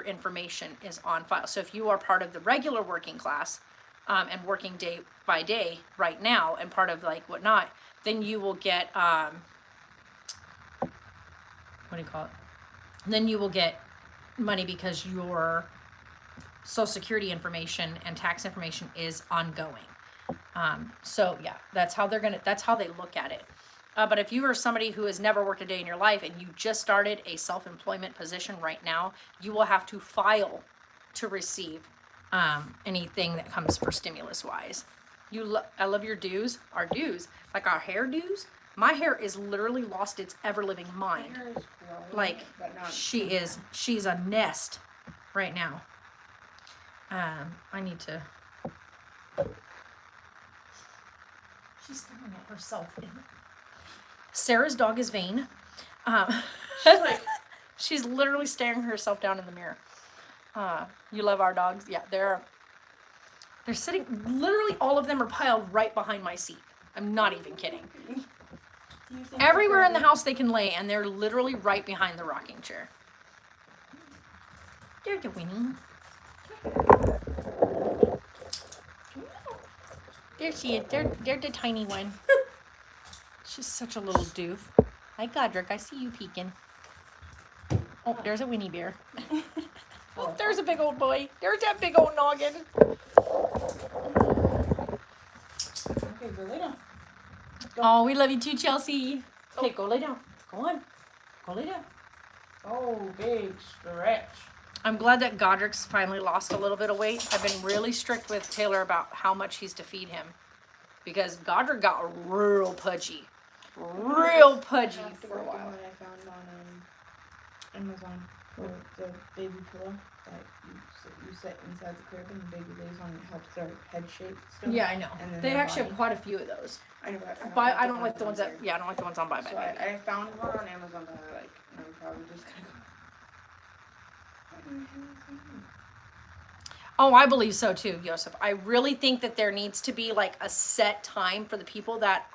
information is on file. So if you are part of the regular working class, and working day by day right now and part of like whatnot, then you will get, then you will get money because your Social Security information and tax information is ongoing. So yeah, that's how they look at it. But if you are somebody who has never worked a day in your life and you just started a self-employment position right now, you will have to file to receive anything that comes for stimulus wise. I love your dues, our dues, like our hair dues. My hair is literally lost its ever living mind. Like she's a nest right now. I need to. She's staring at herself. Sarah's dog is Vane. She's literally staring herself down in the mirror. You love our dogs? Yeah, they're sitting, literally all of them are piled right behind my seat. I'm not even kidding. Everywhere in the house they can lay, and they're literally right behind the rocking chair. There's the Winnie. There she is. They're the tiny one. She's such a little doof. Hi, Godric. I see you peeking. Oh, there's a Winnie bear. Oh, there's a big old boy. There's that big old noggin. Okay, go lay down. Go. Oh, we love you too, Chelsea. Okay, go lay down. Go on. Go lay down. Oh, big stretch. I'm glad that Godric's finally lost a little bit of weight. I've been really strict with Taylor about how much he's to feed him. Because Godric got real pudgy. Real pudgy for a while. What I found on Amazon for the baby pillow that you set inside the crib and the baby lays on, it helps their head shape still. Yeah, I know. They actually have quite a few of those. I know, but I don't like the ones that. Yeah, I don't like the ones on Buy. So I found one on Amazon that I like, and I'm probably just gonna go. Oh, I believe so too, Joseph. I really think that there needs to be like a set time for the people that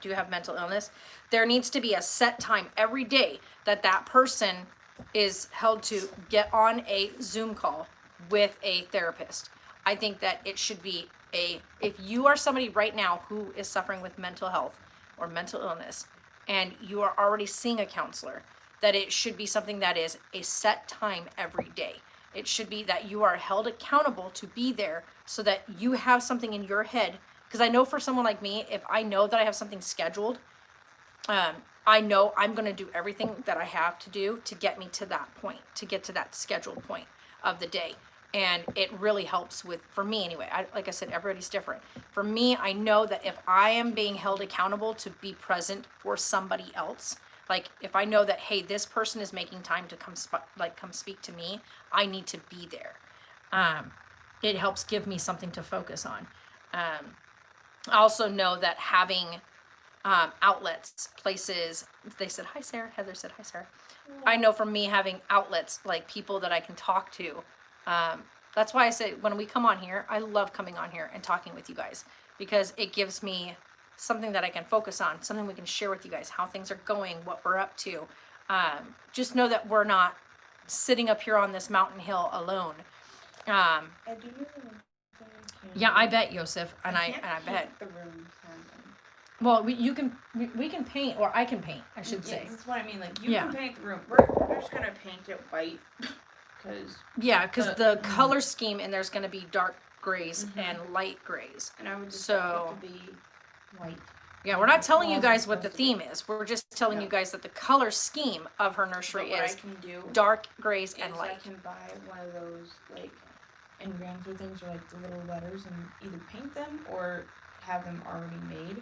do have mental illness. There needs to be a set time every day that person is held to get on a Zoom call with a therapist. I think that it should be if you are somebody right now who is suffering with mental health or mental illness and you are already seeing a counselor, that it should be something that is a set time every day. It should be that you are held accountable to be there so that you have something in your head. Because I know for someone like me, if I know that I have something scheduled, I know I'm going to do everything that I have to do to get me to that point, to get to that scheduled point of the day. And it really helps for me anyway. Like I said, everybody's different. For me, I know that if I am being held accountable to be present for somebody else, like if I know that, hey, this person is making time to come speak to me, I need to be there. It helps give me something to focus on. I also know that having outlets, places, they said, hi, Sarah. Heather said, hi, Sarah. I know for me having outlets, like people that I can talk to, that's why I say when we come on here, I love coming on here and talking with you guys because it gives me something that I can focus on, something we can share with you guys, how things are going, what we're up to. Just know that we're not sitting up here on this mountain hill alone. Yeah, I bet, Joseph, and I bet. Well, we can paint, or I can paint, I should say. That's what I mean. Like you can paint the room. We're just gonna paint it white, because the color scheme, and there's gonna be dark grays and light grays. And I would just like it to be white. Yeah, we're not telling you guys what the theme is. We're just telling you guys that the color scheme of her nursery is dark grays and light. I can buy one of those like engraved things or like the little letters and either paint them or have them already made.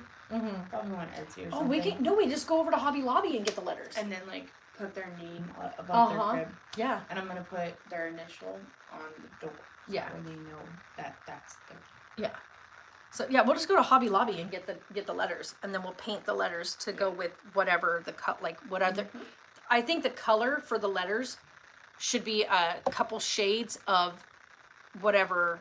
Probably on Etsy or something. Oh, we just go over to Hobby Lobby and get the letters. And then, like, put their name above their crib. Yeah. And I'm going to put their initial on the door. Yeah. So they know that that's their... Yeah. So, yeah, we'll just go to Hobby Lobby and get the letters. And then we'll paint the letters to go with whatever the cut, like, what other... I think the color for the letters should be a couple shades of whatever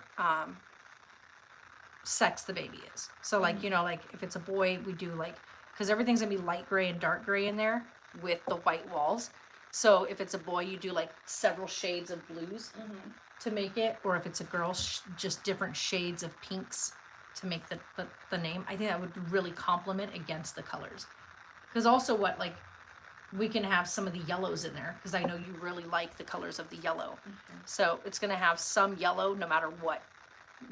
sex the baby is. So, like, you know, like, if it's a boy, we do, like... Because everything's going to be light gray and dark gray in there with the white walls. So, if it's a boy, you do, like, several shades of blues to make it. Or if it's a girl, just different shades of pinks to make the name. I think that would really complement against the colors. Because also what, like, we can have some of the yellows in there. Because I know you really like the colors of the yellow. So, it's going to have some yellow no matter what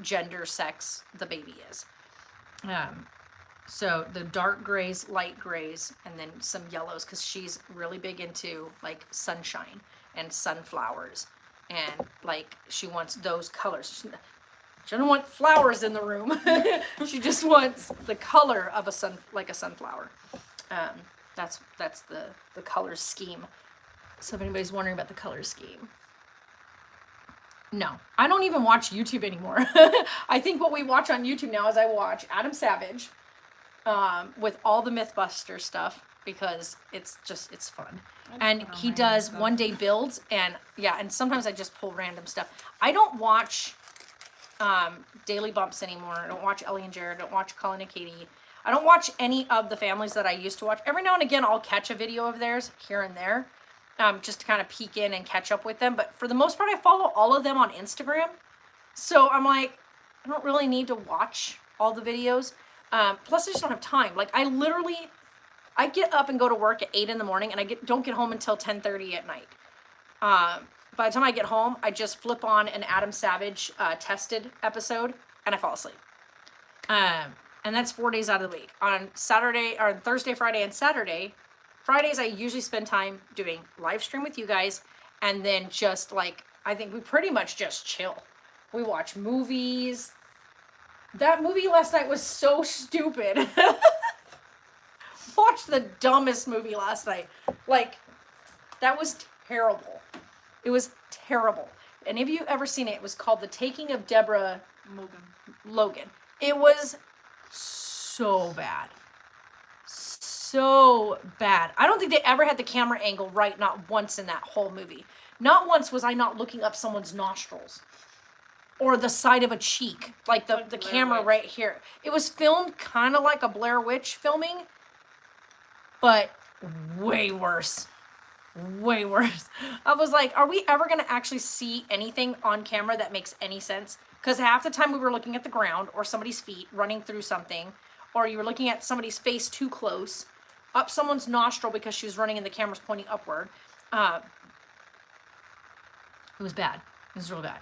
gender, sex the baby is. So the dark grays, light grays, and then some yellows, because she's really big into like sunshine and sunflowers, and like she wants those colors. She doesn't want flowers in the room. She just wants the color of a sunflower. That's the color scheme. So if anybody's wondering about the color scheme. No, I don't even watch YouTube anymore. I think what we watch on YouTube now is I watch Adam Savage with all the Mythbuster stuff because it's fun. And he does one day builds and sometimes I just pull random stuff. I don't watch Daily Bumps anymore. I don't watch Ellie and Jared. I don't watch Colin and Katie. I don't watch any of the families that I used to watch. Every now and again I'll catch a video of theirs here and there. Just to kind of peek in and catch up with them. But for the most part, I follow all of them on Instagram. So I'm like, I don't really need to watch all the videos. Plus, I just don't have time. Like, I get up and go to work at 8 in the morning, and I don't get home until 10:30 at night. By the time I get home, I just flip on an Adam Savage tested episode, and I fall asleep. And that's 4 days out of the week. On Thursday, Friday, and Saturday... Fridays, I usually spend time doing live stream with you guys, and then just like, I think we pretty much just chill. We watch movies. That movie last night was so stupid. Watched the dumbest movie last night. Like, that was terrible. It was terrible. Any of you ever seen it? It was called The Taking of Deborah Logan. It was so bad. So bad. I don't think they ever had the camera angle right, not once in that whole movie. Not once was I not looking up someone's nostrils or the side of a cheek, like the camera Witch. Right here. It was filmed kind of like a Blair Witch filming, but way worse. Way worse. I was like, are we ever going to actually see anything on camera that makes any sense? Because half the time we were looking at the ground or somebody's feet running through something, or you were looking at somebody's face too close, up someone's nostril because she was running and the camera's pointing upward. It was bad. It was real bad.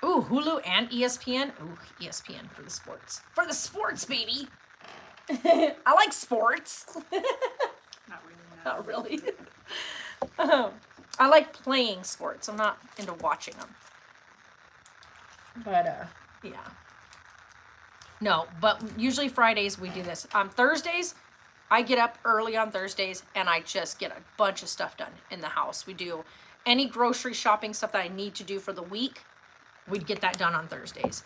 Ooh, Hulu and ESPN. Ooh, ESPN for the sports. For the sports, baby. I like sports. Not really. Not really. I like playing sports. I'm not into watching them. But, yeah. No, but usually Fridays we do this. On Thursdays, I get up early on Thursdays and I just get a bunch of stuff done in the house. We do any grocery shopping stuff that I need to do for the week. We'd get that done on Thursdays.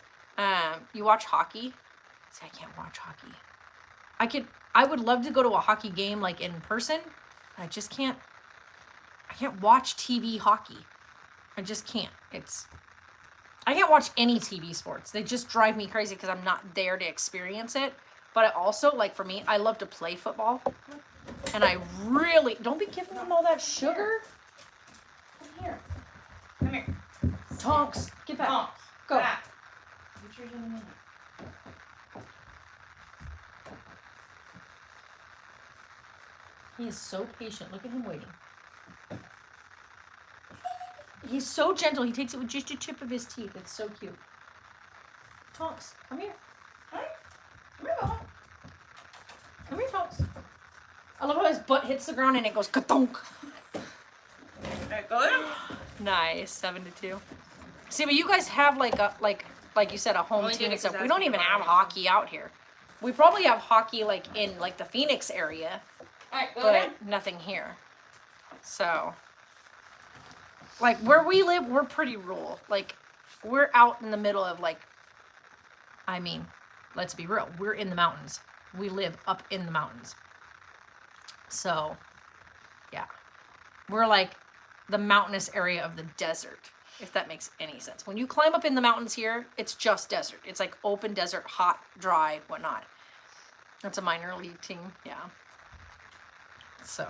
You watch hockey? See, I can't watch hockey. I would love to go to a hockey game like in person. I just can't. I can't watch TV hockey. I just can't. I can't watch any TV sports. They just drive me crazy because I'm not there to experience it. But I also, like for me, I love to play football. And I really... Don't be giving them all that sugar. Come here. Come here. Tonks, get back. Tonks. Go. Back. Get yours in a minute. He is so patient. Look at him waiting. He's so gentle. He takes it with just a tip of his teeth. It's so cute. Tonks, come here. Hi. Come here, Mama. Come here, Tonks. I love how his butt hits the ground and it goes ka-thunk. Alright, go in. Nice, 7-2. See, but you guys have like like you said, a home Only team did it and stuff. 'cause We I don't was even thinking have about it, hockey out here. We probably have hockey like in like the Phoenix area, Alright, go but down. nothing here. So, like where we live, we're pretty rural. Like we're out in the middle of like, I mean, let's be real. We're in the mountains. We live up in the mountains. So, yeah. We're like the mountainous area of the desert, if that makes any sense. When you climb up in the mountains here, it's just desert. It's like open desert, hot, dry, whatnot. That's a minor league team, yeah. So,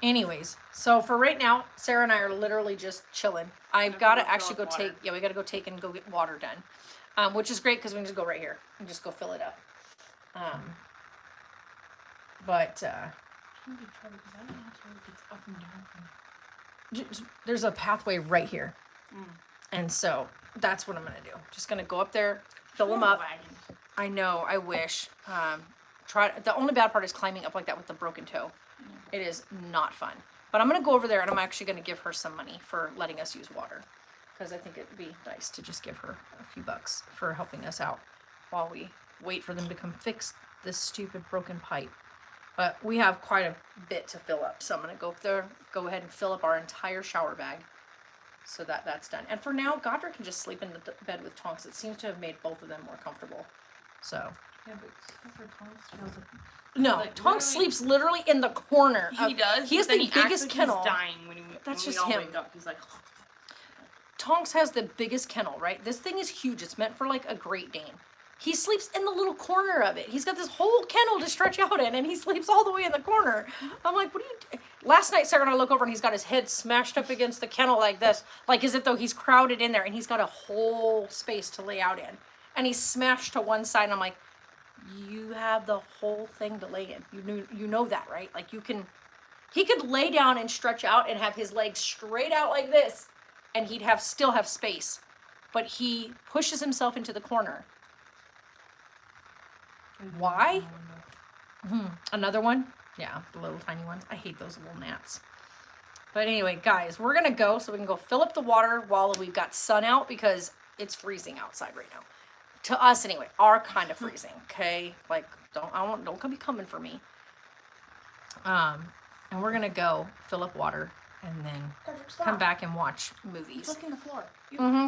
anyways, so for right now, Sarah and I are literally just chilling. I've got to actually go take, we got to go take and go get water done, which is great because we can just go right here and just go fill it up. But there's a pathway right here, and so that's what I'm gonna do. Just gonna go up there, fill them up. I know. I wish. The only bad part is climbing up like that with the broken toe. It is not fun. But I'm gonna go over there and I'm actually gonna give her some money for letting us use water, because I think it'd be nice to just give her a few bucks for helping us out while we wait for them to come fix this stupid broken pipe. But we have quite a bit to fill up, so I'm gonna go up there, go ahead and fill up our entire shower bag, so that's done. And for now, Godric can just sleep in the bed with Tonks. It seems to have made both of them more comfortable. So. Yeah, but Tonks No, like, Tonks sleeps literally in the corner. He does. He has the biggest kennel. He's dying when That's when just we all him. wake up. He's like. Tonks has the biggest kennel, right? This thing is huge. It's meant for like a Great Dane. He sleeps in the little corner of it. He's got this whole kennel to stretch out in, and he sleeps all the way in the corner. I'm like, what are you doing? Last night, Sarah and I look over, and he's got his head smashed up against the kennel like this, like as if though he's crowded in there, and he's got a whole space to lay out in. And he's smashed to one side, and I'm like, you have the whole thing to lay in. You know that, right? Like he could lay down and stretch out and have his legs straight out like this, and he'd still have space. But he pushes himself into the corner. Why? Another one? Yeah, the little tiny ones. I hate those little gnats. But anyway, guys, we're going to go so we can go fill up the water while we've got sun out, because it's freezing outside right now. To us anyway, are kind of freezing, okay? Like, don't come be coming for me. And we're going to go fill up water and then come back and watch movies. Look in the floor.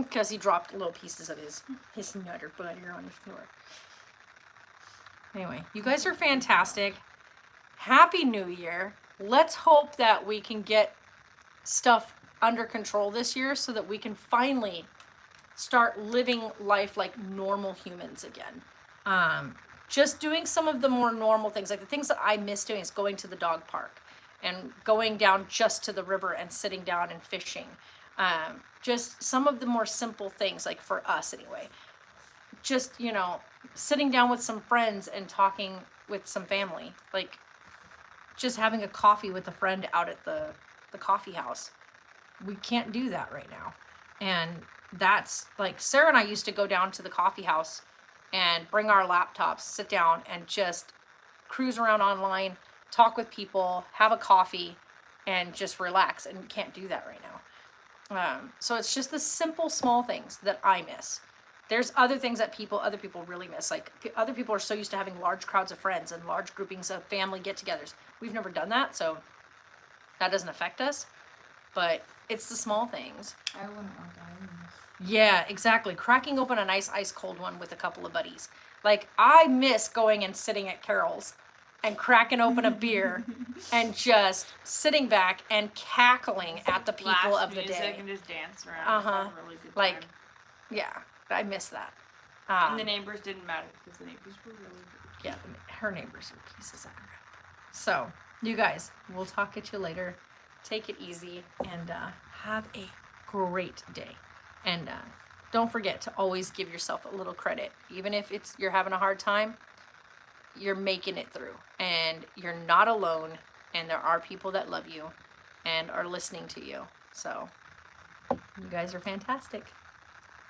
Because he dropped little pieces of his nutter butter on the floor. Anyway, you guys are fantastic. Happy New Year. Let's hope that we can get stuff under control this year so that we can finally start living life like normal humans again. Just doing some of the more normal things, like the things that I miss doing is going to the dog park and going down just to the river and sitting down and fishing. Just some of the more simple things, like for us anyway. Just, sitting down with some friends and talking with some family. Like, just having a coffee with a friend out at the coffee house. We can't do that right now. And that's, like, Sarah and I used to go down to the coffee house and bring our laptops, sit down, and just cruise around online, talk with people, have a coffee, and just relax. And we can't do that right now. So it's just the simple, small things that I miss. There's other things that other people really miss. Like, other people are so used to having large crowds of friends and large groupings of family get-togethers. We've never done that, so that doesn't affect us. But it's the small things. I wouldn't want that. Yeah, exactly. Cracking open a nice ice cold one with a couple of buddies. Like, I miss going and sitting at Carol's and cracking open a beer and just sitting back and cackling at the people of the day. And just dance around. Have a really good time. Like, yeah. I miss that. And the neighbors didn't matter because the neighbors were really good. Yeah, her neighbors are pieces of crap. So, you guys, we'll talk at you later. Take it easy and have a great day. And don't forget to always give yourself a little credit. Even if you're having a hard time, you're making it through. And you're not alone. And there are people that love you and are listening to you. So, you guys are fantastic.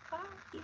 Bye.